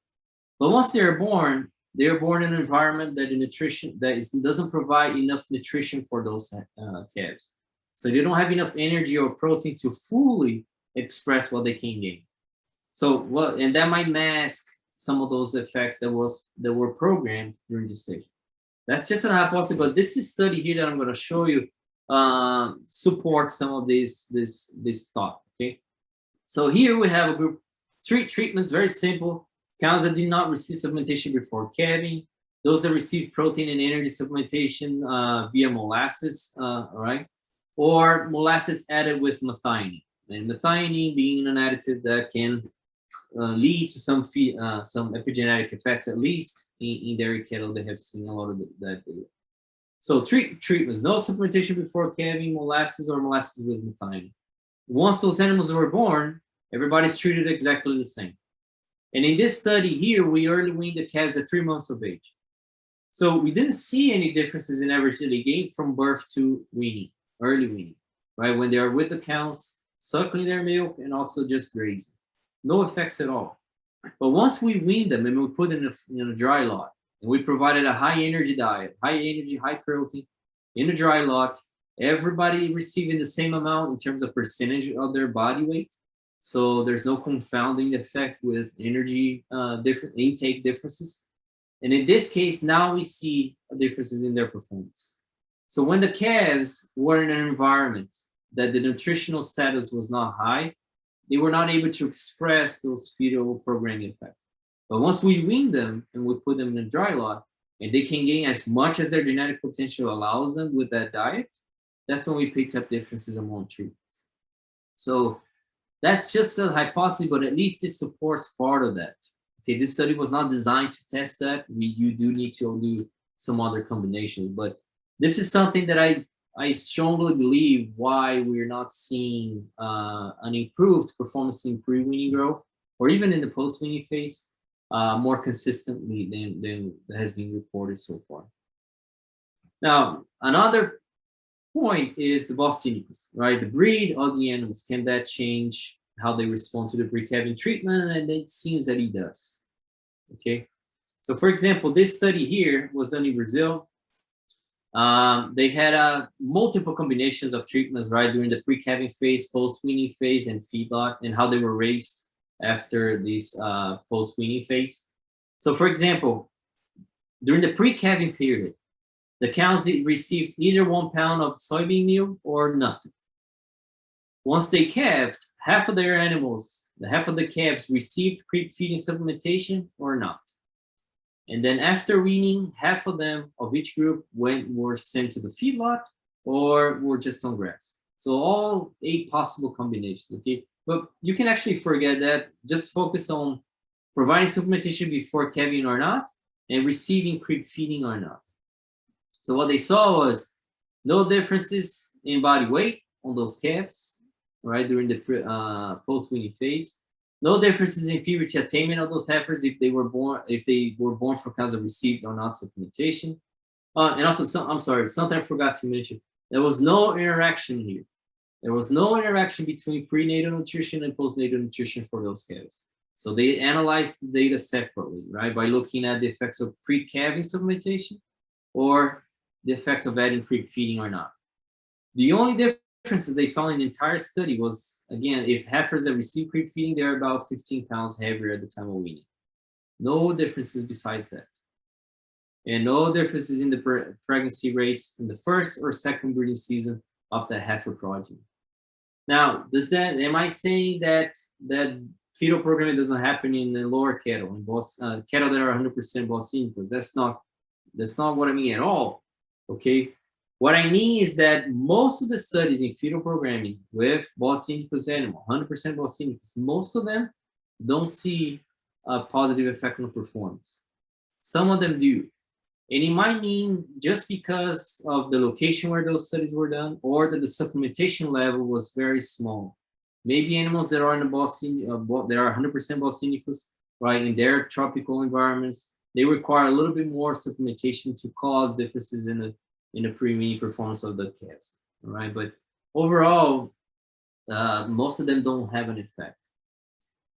But once they are born in an environment that doesn't provide enough nutrition for those calves. So they don't have enough energy or protein to fully express what they can gain. So and that might mask some of those effects that were programmed during gestation. That's just an hypothesis, but this study here that I'm going to show you supports some of this thought. Okay, so here we have a group, 3 treatments, very simple. Cows that did not receive supplementation before calving, those that received protein and energy supplementation via molasses, all right, or molasses added with methionine, and methionine being an additive that can lead to some epigenetic effects, at least in dairy cattle. They have seen a lot of that data. So 3 treatments: no supplementation before calving, molasses, or molasses with methionine. Once those animals were born, everybody's treated exactly the same. And in this study here, we early weaned the calves at 3 months of age. So we didn't see any differences in average daily gain from birth to weaning, early weaning, right? When they are with the cows, suckling their milk, and also just grazing. No effects at all. But once we weaned them and we put them in a dry lot, and we provided a high energy diet, high energy, high protein in a dry lot, everybody receiving the same amount in terms of percentage of their body weight. So there's no confounding effect with energy different intake differences. And in this case, now we see differences in their performance. So when the calves were in an environment that the nutritional status was not high, they were not able to express those fetal programming effects. But once we wean them and we put them in a dry lot, and they can gain as much as their genetic potential allows them with that diet, that's when we picked up differences among treatments. So that's just a hypothesis, but at least it supports part of that. Okay, this study was not designed to test that. You do need to do some other combinations, but this is something that I strongly believe why we're not seeing an improved performance in pre-weaning growth, or even in the post-weaning phase, more consistently than has been reported so far. Now, another point is the Boston, right? The breed of the animals, can that change how they respond to the pre-calving treatment? And it seems that it does. Okay, so for example, this study here was done in Brazil. They had multiple combinations of treatments, right, during the pre-calving phase, post-weaning phase, and feedlot, and how they were raised after this post-weaning phase. So for example, during the pre-calving period, the cows received either 1 pound of soybean meal or nothing. Once they calved, half of their animals, half of the calves received creep feeding supplementation or not. And then after weaning, half of them of each group were sent to the feedlot or were just on grass. So all 8 possible combinations, okay? But you can actually forget that. Just focus on providing supplementation before calving or not, and receiving creep feeding or not. So what they saw was no differences in body weight on those calves, right, during the post-weaning phase. No differences in puberty attainment of those heifers if they were born for cows that received or not supplementation. And also, I'm sorry, something I forgot to mention. There was no interaction here. There was no interaction between prenatal nutrition and postnatal nutrition for those calves. So they analyzed the data separately, right, by looking at the effects of pre-calving supplementation or the effects of adding creep feeding or not. The only difference that they found in the entire study was, again, if heifers that receive creep feeding, they're about 15 pounds heavier at the time of weaning. No differences besides that. And no differences in the pregnancy rates in the first or second breeding season of the heifer progeny. Now, am I saying that fetal programming doesn't happen in the lower cattle, in cattle that are 100% Boston? Because that's not what I mean at all, okay? What I mean is that most of the studies in fetal programming with Boston animal, 100% Boston, most of them don't see a positive effect on performance. Some of them do. And it might mean just because of the location where those studies were done, or that the supplementation level was very small. Maybe animals that are in the that are 100% Boston, right, in their tropical environments, they require a little bit more supplementation to cause differences in the pre-weaning performance of the calves, all right? But overall, most of them don't have an effect.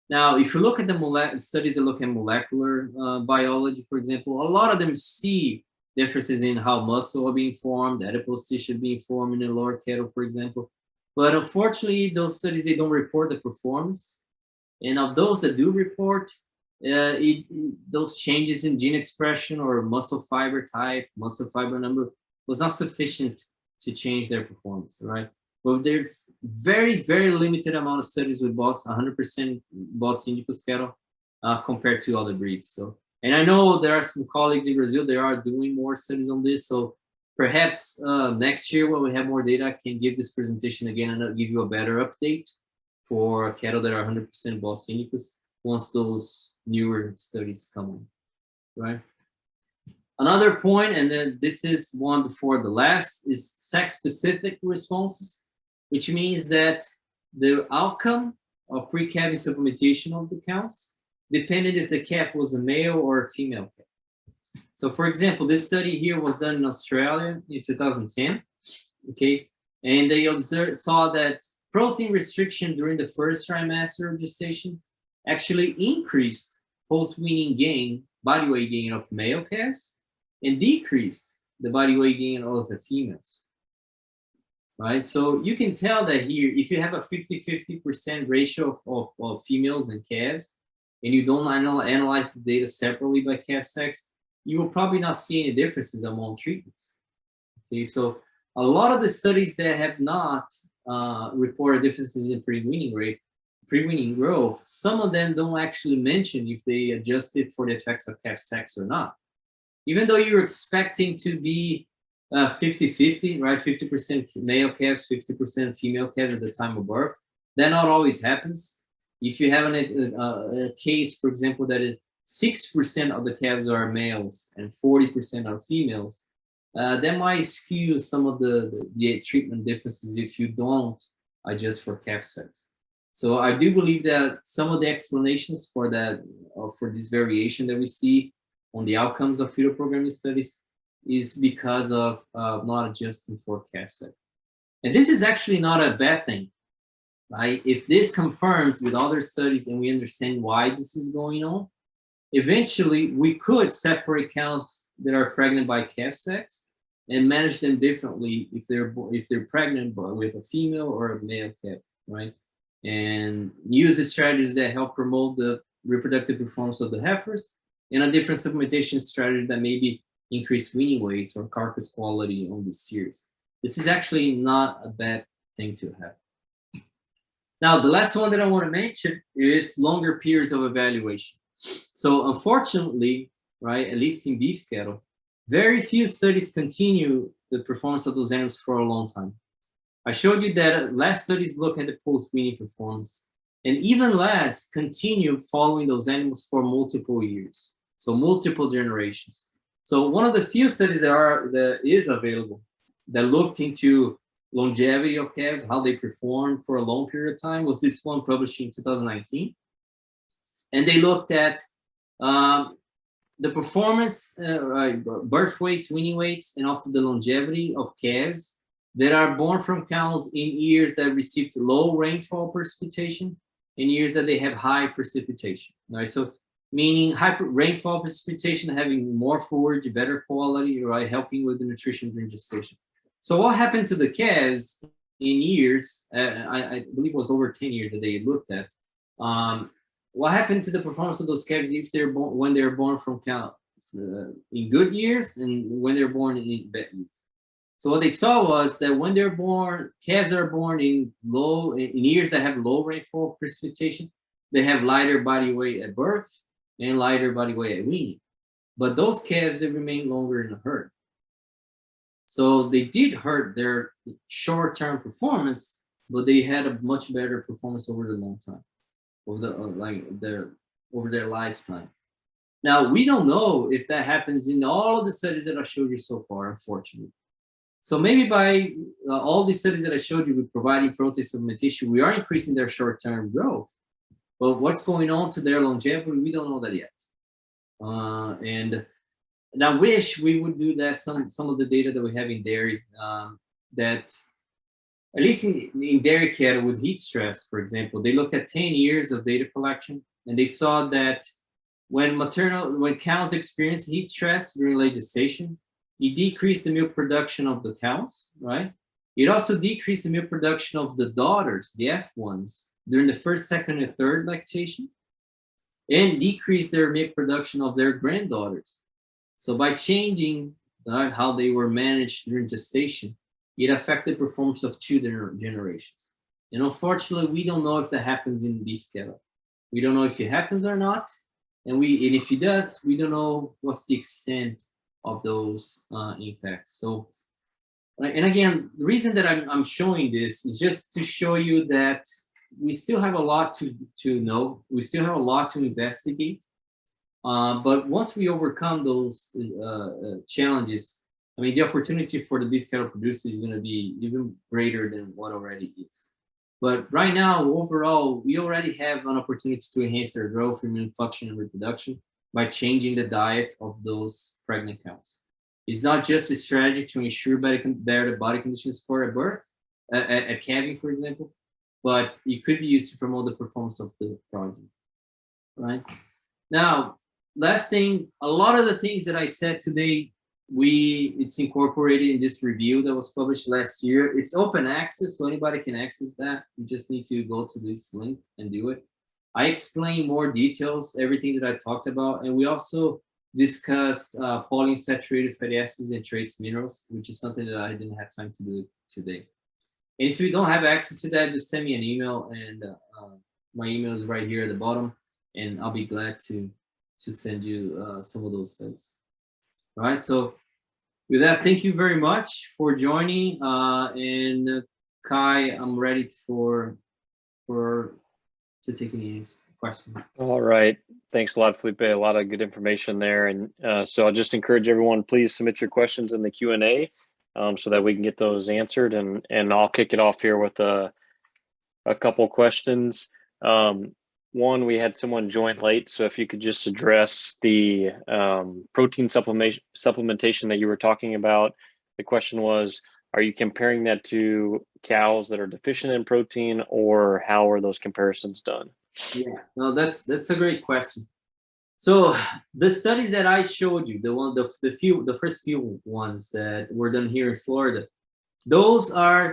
Now, if you look at the studies that look at molecular biology, for example, a lot of them see differences in how muscle are being formed, adipose tissue being formed in the lower cattle, for example. But unfortunately, those studies, they don't report the performance. And of those that do report, those changes in gene expression or muscle fiber type, muscle fiber number was not sufficient to change their performance, right? But there's very, very limited amount of studies with 100% Boston Indicus cattle compared to other breeds. So, and I know there are some colleagues in Brazil, they are doing more studies on this. So perhaps next year when we have more data, I can give this presentation again and I'll give you a better update for cattle that are 100% Boston Indicus once those newer studies come on, right? Another point, and then this is one before the last, is sex-specific responses, which means that the outcome of pre-calving supplementation of the cows depended if the calf was a male or a female calf. So for example, this study here was done in Australia in 2010, okay? And they saw that protein restriction during the first trimester of gestation actually increased post-weaning gain, body weight gain of male calves, and decreased the body weight gain of the females, right? So you can tell that here, if you have a 50-50% ratio of females and calves, and you don't analyze the data separately by calf sex, you will probably not see any differences among treatments, okay? So a lot of the studies that have not reported differences in pre-weaning rate, pre-weaning growth, some of them don't actually mention if they adjusted for the effects of calf sex or not. Even though you're expecting to be 50-50, right? 50% male calves, 50% female calves at the time of birth. That not always happens. If you have a case, for example, that 6% of the calves are males and 40% are females, that might skew some of the treatment differences if you don't adjust for calf sex. So I do believe that some of the explanations for that, for this variation that we see on the outcomes of fetal programming studies is because of not adjusting for calf sex. And this is actually not a bad thing, right? If this confirms with other studies and we understand why this is going on, eventually we could separate cows that are pregnant by calf sex and manage them differently if they're pregnant with a female or a male calf, right? And use the strategies that help promote the reproductive performance of the heifers and a different supplementation strategy that maybe increase weaning weights or carcass quality on the series. This is actually not a bad thing to have. Now, the last one that I want to mention is longer periods of evaluation. So unfortunately, right, at least in beef cattle, very few studies continue the performance of those animals for a long time. I showed you that less studies look at the post-weaning performance, and even less continue following those animals for multiple years, so multiple generations. So one of the few studies that is available that looked into longevity of calves, how they performed for a long period of time, was this one published in 2019. And they looked at the performance, birth weights, weaning weights, and also the longevity of calves that are born from cows in years that received low rainfall precipitation and years that they have high precipitation. Right? So meaning high rainfall precipitation, having more forage, better quality, right, helping with the nutrition during gestation. So what happened to the calves in years, I believe it was over 10 years that they looked at, what happened to the performance of those calves if they're born, when they're born from cow in good years and when they're born in bad years? So what they saw was that when they're born, calves that are born in years that have low rainfall precipitation, they have lighter body weight at birth and lighter body weight at weaning. But those calves, they remain longer in the herd. So they did hurt their short-term performance, but they had a much better performance over the long time, over their lifetime. Now, we don't know if that happens in all of the studies that I showed you so far, unfortunately. So maybe by all the studies that I showed you with providing protein supplementation, we are increasing their short-term growth. But what's going on to their longevity, we don't know that yet. And I wish we would do that, some of the data that we have in dairy, that at least in dairy cattle with heat stress, for example, they looked at 10 years of data collection, and they saw that when cows experience heat stress during late gestation, it decreased the milk production of the cows, right? It also decreased the milk production of the daughters, the F1s, during the first, second, and third lactation, and decreased their milk production of their granddaughters. So by changing how they were managed during gestation, it affected performance of two generations. And unfortunately, we don't know if that happens in beef cattle. We don't know if it happens or not. And if it does, we don't know what's the extent of those impacts. So, and again, the reason that I'm showing this is just to show you that we still have a lot to know. We still have a lot to investigate. But once we overcome those challenges, I mean, the opportunity for the beef cattle producers is going to be even greater than what already is. But right now, overall, we already have an opportunity to enhance their growth, immune function, and reproduction by changing the diet of those pregnant cows. It's not just a strategy to ensure better body condition score at birth, at calving, for example, but it could be used to promote the performance of the progeny, right? Now, last thing, a lot of the things that I said today, it's incorporated in this review that was published last year. It's open access, so anybody can access that. You just need to go to this link and do it. I explain more details, everything that I talked about, and we also discussed polyunsaturated fatty acids and trace minerals, which is something that I didn't have time to do today. And if you don't have access to that, just send me an email, and my email is right here at the bottom, and I'll be glad to send you some of those things. All right, so with that, thank you very much for joining. And Kai, I'm ready to take any questions. All right, thanks a lot, Felipe. A lot of good information there. And so I'll just encourage everyone, please submit your questions in the Q&A so that we can get those answered. And I'll kick it off here with a couple questions. One, we had someone join late, so if you could just address the protein supplementation that you were talking about. The question was, are you comparing that to cows that are deficient in protein, or how are those comparisons done? Yeah, no, that's a great question. So the studies that I showed you, the first few ones that were done here in Florida, those are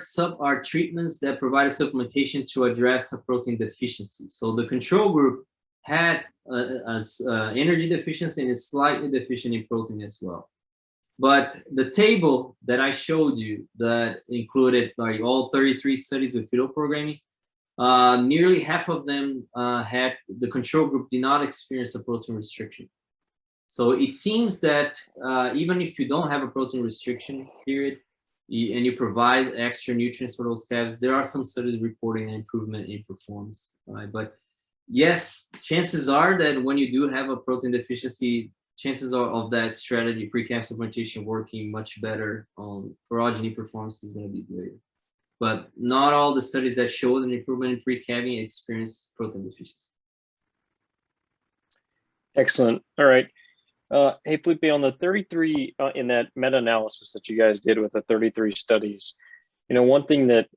treatments that provide a supplementation to address a protein deficiency. So the control group had energy deficiency and is slightly deficient in protein as well. But the table that I showed you that included like all 33 studies with fetal programming, nearly half of them had the control group did not experience a protein restriction. So it seems that even if you don't have a protein restriction period and you provide extra nutrients for those calves, there are some studies reporting an improvement in performance. Right? But yes, chances are that when you do have a protein deficiency, chances are of that strategy, pre-calving supplementation, working much better on progeny performance is going to be greater. But not all the studies that showed an improvement in pre-calving experience protein deficiency. Excellent. All right. Hey, Felipe, on the 33, in that meta-analysis that you guys did with the 33 studies, one thing that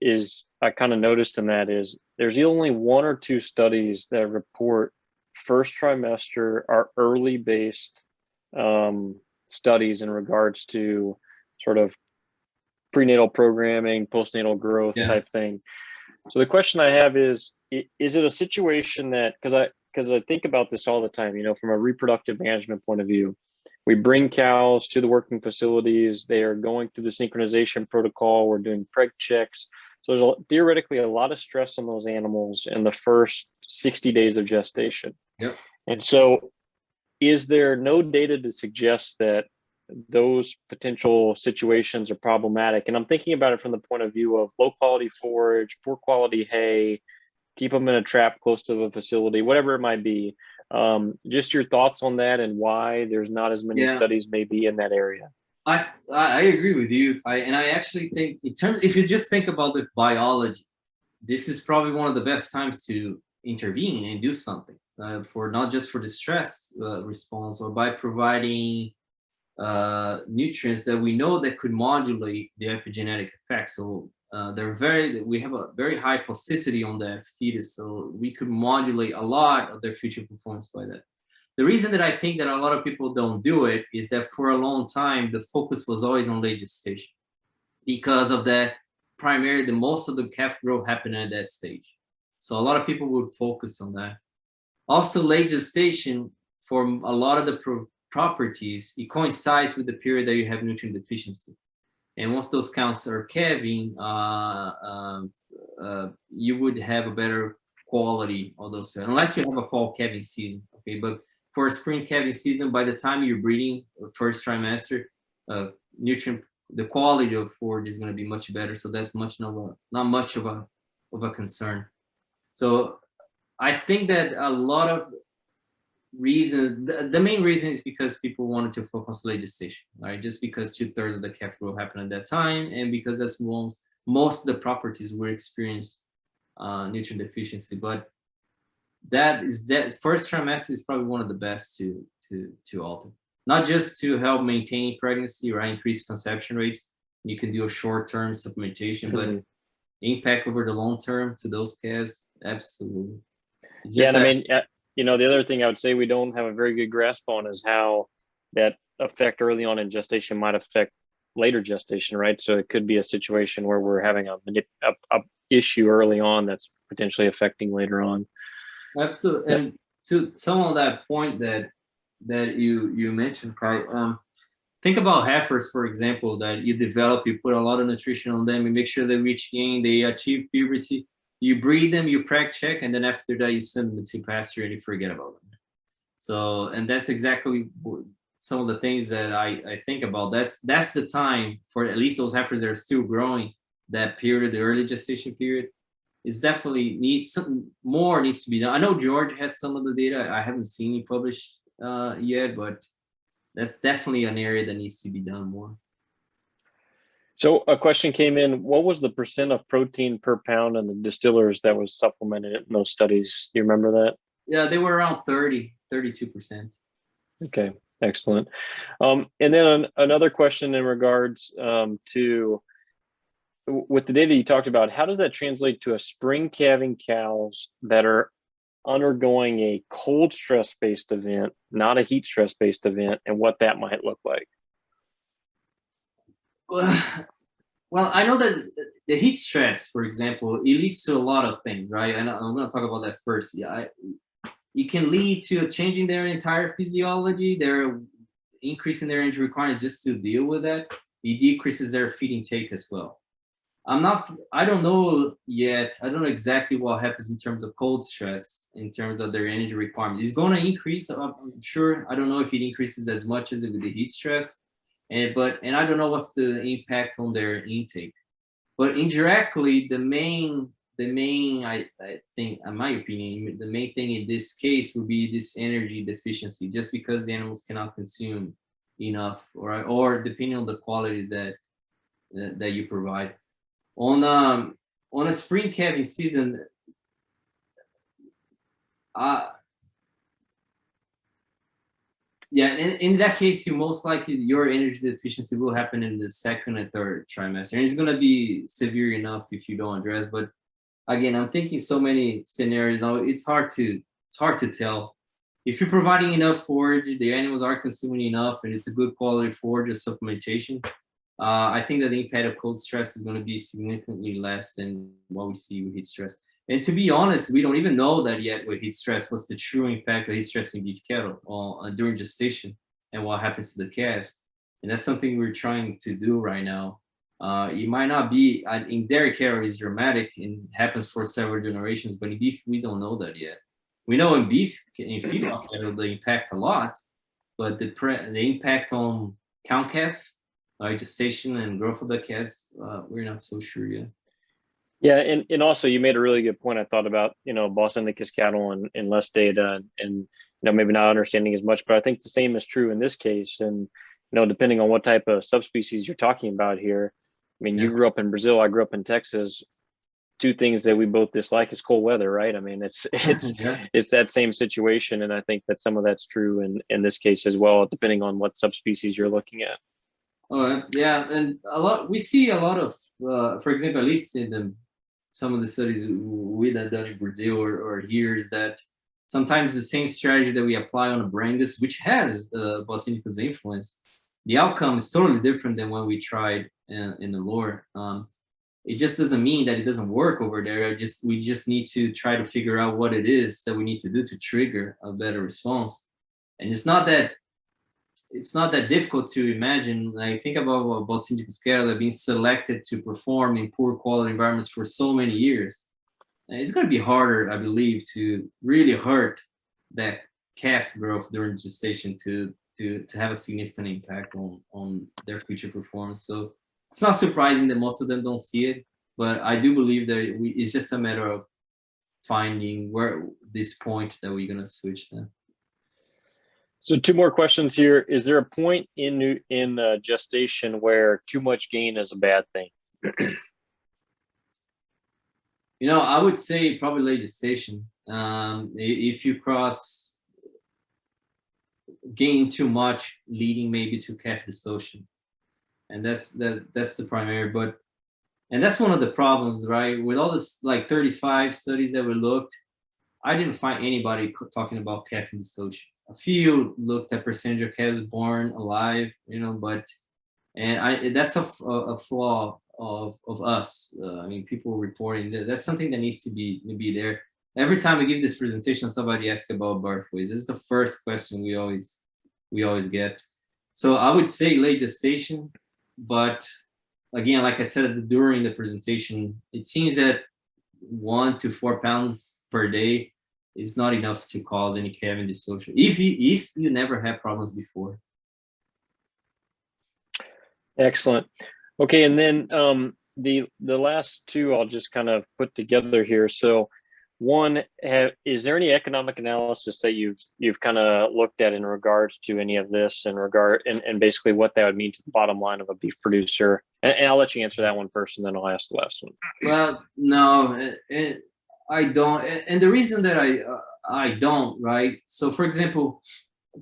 I kind of noticed in that is there's only 1 or 2 studies that report first trimester or early based studies in regards to sort of prenatal programming, postnatal growth type thing. So the question I have is it a situation that, because I think about this all the time, from a reproductive management point of view, we bring cows to the working facilities, they are going through the synchronization protocol, we're doing preg checks. So there's theoretically a lot of stress on those animals in the first 60 days of gestation. Yep. And so is there no data to suggest that those potential situations are problematic? And I'm thinking about it from the point of view of low quality forage, poor quality hay, keep them in a trap close to the facility, whatever it might be. Just your thoughts on that and why there's not as many studies maybe in that area. I agree with you. I actually think if you just think about the biology, this is probably one of the best times to intervene and do something for not just for the stress response, or by providing nutrients that we know that could modulate the epigenetic effect. So we have a very high plasticity on that fetus, so we could modulate a lot of their future performance by that. The reason that I think that a lot of people don't do it is that for a long time the focus was always on late gestation, because of that primarily most of the calf growth happened at that stage. So a lot of people would focus on that. Also, late gestation, for a lot of the properties, it coincides with the period that you have nutrient deficiency. And once those counts are calving, you would have a better quality of those, unless you have a fall calving season. Okay, but for a spring calving season, by the time you're breeding first trimester, the quality of forage is going to be much better. So that's not much of a concern. So I think that a lot of reasons, the main reason is because people wanted to focus on late gestation, right? Just because 2/3 of the calf growth happened at that time, and because that's most of the properties were experienced nutrient deficiency. But that first trimester is probably one of the best to alter, not just to help maintain pregnancy or increase conception rates. You can do a short-term supplementation, but impact over the long term to those calves, absolutely. And I mean, the other thing I would say we don't have a very good grasp on is how that effect early on in gestation might affect later gestation, right? So it could be a situation where we're having a issue early on that's potentially affecting later on. Absolutely. And to some of that point that you mentioned, Kai, think about heifers, for example, that you develop, you put a lot of nutrition on them, you make sure they reach gain, they achieve puberty. You breed them, you preg check, and then after that you send them to pasture and you forget about them. So, and that's exactly some of the things that I think about. That's the time for at least those heifers that are still growing, that period, the early gestation period, is definitely something more needs to be done. I know George has some of the data. I haven't seen it published yet, but that's definitely an area that needs to be done more. So a question came in, what was the % of protein per pound in the distillers that was supplemented in those studies? Do you remember that? Yeah, they were around 32%. Okay, excellent. And then another question in regards to, with the data you talked about, how does that translate to a spring calving cows that are undergoing a cold stress-based event, not a heat stress-based event, and what that might look like? Well, I know that the heat stress, for example, it leads to a lot of things, right? And I'm going to talk about that first. Yeah, it can lead to changing their entire physiology. They're increasing their energy requirements just to deal with that. It decreases their feed intake as well. I don't know yet. I don't know exactly what happens in terms of cold stress, in terms of their energy requirements. It's going to increase, I'm sure. I don't know if it increases as much as it with the heat stress, and I don't know what's the impact on their intake. But indirectly, the main, I think, in my opinion, the main thing in this case would be this energy deficiency, just because the animals cannot consume enough, or depending on the quality that you provide. On a spring calving season, yeah, in that case, you most likely your energy deficiency will happen in the second and third trimester, and it's going to be severe enough if you don't address. But again, I'm thinking so many scenarios now. It's hard to tell. If you're providing enough forage, the animals are consuming enough, and it's a good quality forage or supplementation, I think that the impact of cold stress is going to be significantly less than what we see with heat stress. And to be honest, we don't even know that yet with heat stress. What's the true impact of heat stress in beef cattle during gestation, and what happens to the calves? And that's something we're trying to do right now. It might not be in dairy cattle is dramatic and happens for several generations, but in beef we don't know that yet. We know in feedlot cattle they impact a lot, but the impact on count calf, gestation and growth of the calves, we're not so sure yet. Yeah, and also you made a really good point. I thought about Bos Indicus cattle and less data and maybe not understanding as much, but I think the same is true in this case. And depending on what type of subspecies you're talking about here. I mean, you grew up in Brazil, I grew up in Texas. Two things that we both dislike is cold weather, right? I mean, it's it's that same situation, and I think that some of that's true in this case as well, depending on what subspecies you're looking at. Yeah, and we see a lot of, for example, at least in some of the studies we have done in Brazil or here, is that sometimes the same strategy that we apply on a Brangus, which has Bos Indicus influence, the outcome is totally different than when we tried in the lore. It just doesn't mean that it doesn't work over there. We just need to try to figure out what it is that we need to do to trigger a better response. And it's not that difficult to imagine. Like, think about Bos Indicus cattle that have been selected to perform in poor quality environments for so many years. And it's going to be harder, I believe, to really hurt that calf growth during gestation to have a significant impact on their future performance. So it's not surprising that most of them don't see it, but I do believe that it's just a matter of finding where this point that we're going to switch them. So two more questions here. Is there a point in gestation where too much gain is a bad thing? I would say probably late gestation. If you cross gaining too much, leading maybe to calf dystocia, and that's the primary. And that's one of the problems, right? With all this, like 35 studies that we looked, I didn't find anybody talking about calf dystocia. A few looked at percentage of calves born alive, that's a flaw of us. I mean, people reporting that's something that needs to be there. Every time we give this presentation, somebody asks about birth weights. This is the first question we always get. So I would say late gestation, but again, like I said during the presentation, it seems that 1 to 4 pounds per day is not enough to cause any calving dystocia if you never had problems before. Excellent. Okay, and then the last two I'll just kind of put together here. So one, is there any economic analysis that you've kind of looked at in regards to any of this and basically what that would mean to the bottom line of a beef producer? And I'll let you answer that one first, and then I'll ask the last one. Well, no, I don't. And the reason that I don't, right? So for example,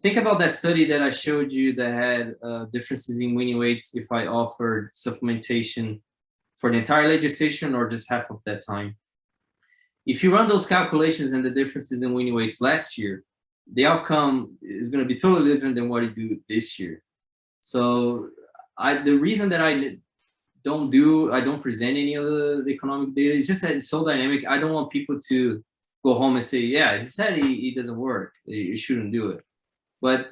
think about that study that I showed you that had differences in weaning weights if I offered supplementation for the entire late gestation or just half of that time. If you run those calculations and the differences in weaning weights last year, the outcome is going to be totally different than what you do this year. So the reason that I don't present any of the economic data is just that it's so dynamic. I don't want people to go home and say, yeah, he said it doesn't work, you shouldn't do it. But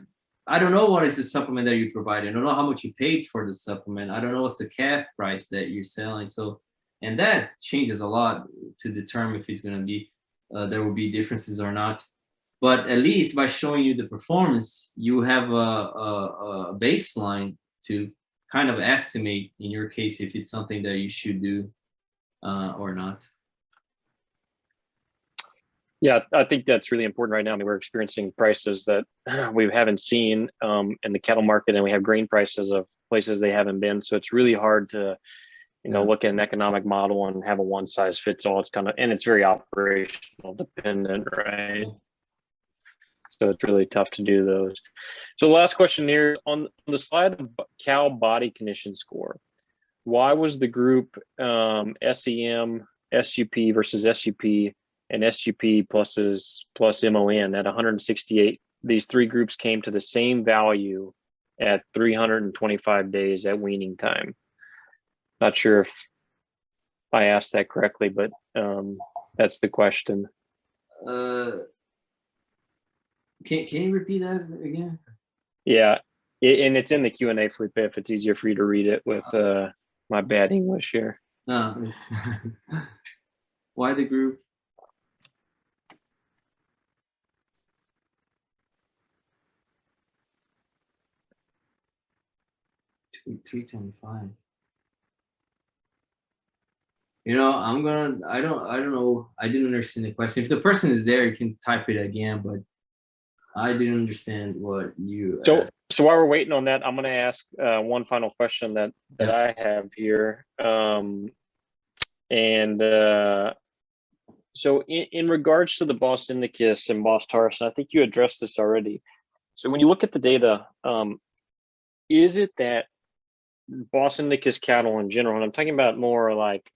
I don't know what is the supplement that you provide. I don't know how much you paid for the supplement. I don't know what's the calf price that you're selling. So, and that changes a lot to determine if it's going to be, there will be differences or not. But at least by showing you the performance, you have a baseline to kind of estimate, in your case, if it's something that you should do or not. Yeah, I think that's really important right now. I mean, we're experiencing prices that we haven't seen in the cattle market, and we have grain prices of places they haven't been. So it's really hard to, look at an economic model and have a one size fits all. It's kind of, and it's very operational dependent, right? So it's really tough to do those. So the last question here on the slide of cow body condition score, why was the group SEM, SUP versus SUP and SUP plus MON at 168? These three groups came to the same value at 325 days at weaning time. Not sure if I asked that correctly, but that's the question. Can you repeat that again? Yeah, and it's in the Q&A, Felipe, if it's easier for you to read it with my bad English here. No, it's why the group? $325. I don't know. I didn't understand the question. If the person is there, you can type it again, but I didn't understand what you asked. So while we're waiting on that, I'm going to ask one final question that I have here. So in regards to the Bos indicus and Bos taurus, and I think you addressed this already. So when you look at the data, is it that Bos indicus cattle in general, and I'm talking about more like,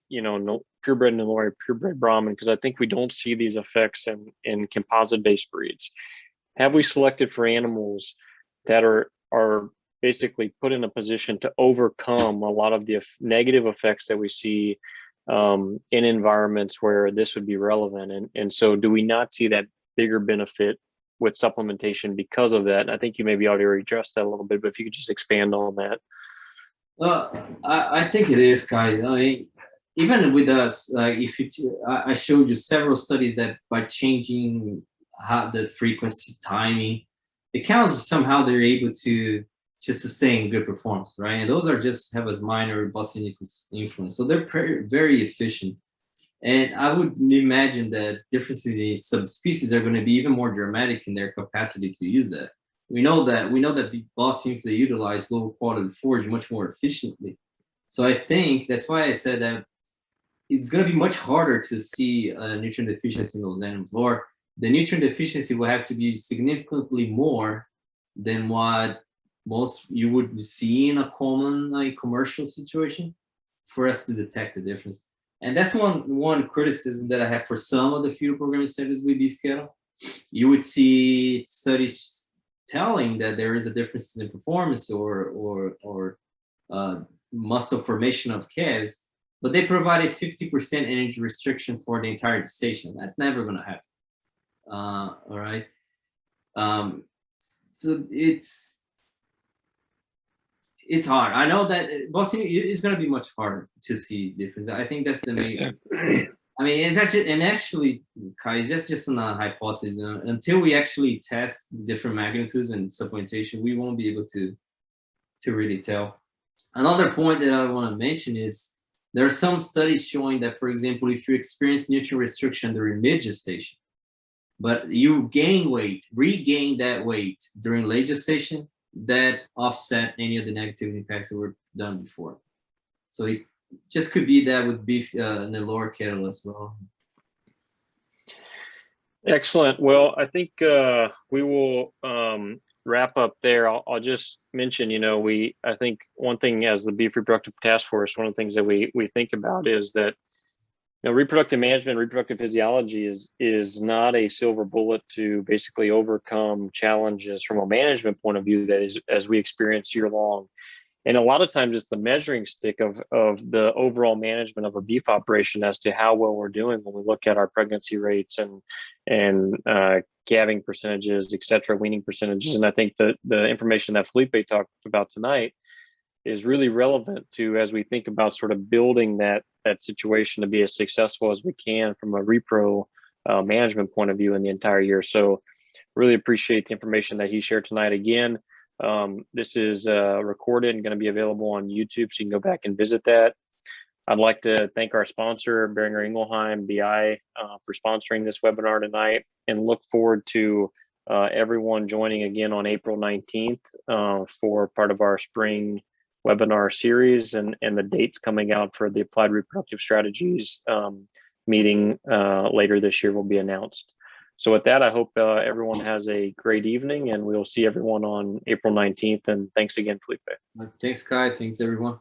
purebred Nelore, purebred Brahman, because I think we don't see these effects in composite-based breeds. Have we selected for animals that are basically put in a position to overcome a lot of the negative effects that we see in environments where this would be relevant? And so do we not see that bigger benefit with supplementation because of that? And I think you maybe already addressed that a little bit, but if you could just expand on that. Well, I think it is, Kai. I mean, even with us, I showed you several studies that by changing the frequency, timing, the cows somehow they're able to sustain good performance, right? And those are just have a minor Bos indicus influence, so they're very efficient. And I would imagine that differences in subspecies are going to be even more dramatic in their capacity to use that. We know that Bos indicus they utilize low quality forage much more efficiently. So I think that's why I said that it's going to be much harder to see a nutrient deficiency in those animals, or the nutrient deficiency will have to be significantly more than what most you would see in a common commercial situation for us to detect the difference. And that's one criticism that I have for some of the fetal programming studies with beef cattle. You would see studies telling that there is a difference in performance or muscle formation of calves, but they provided 50% energy restriction for the entire gestation. That's never going to happen. All right. So it's hard. I know that it's going to be much harder to see difference. I think that's the main. I mean, it's actually, Kai, it's just a hypothesis. Until we actually test different magnitudes and supplementation, we won't be able to really tell. Another point that I want to mention is there are some studies showing that, for example, if you experience nutrient restriction during mid-gestation, but you regain that weight during late gestation, that offset any of the negative impacts that were done before. So it just could be that with beef Nelore cattle as well. Excellent. Well, I think we will wrap up there. I'll just mention, I think one thing as the Beef Reproductive Task Force, one of the things that we think about is that reproductive management, reproductive physiology is not a silver bullet to basically overcome challenges from a management point of view that is as we experience year long. And a lot of times it's the measuring stick of the overall management of a beef operation as to how well we're doing when we look at our pregnancy rates and calving percentages, et cetera, weaning percentages. And I think that the information that Philipe talked about tonight is really relevant to as we think about sort of building that situation to be as successful as we can from a repro management point of view in the entire year. So really appreciate the information that he shared tonight. Again, this is recorded and going to be available on YouTube, so you can go back and visit that. I'd like to thank our sponsor, Boehringer Ingelheim BI, for sponsoring this webinar tonight, and look forward to everyone joining again on April 19th for part of our spring webinar series, and the dates coming out for the Applied Reproductive Strategies meeting later this year will be announced. So with that, I hope everyone has a great evening, and we'll see everyone on April 19th. And thanks again, Philipe. Thanks, Kai. Thanks, everyone.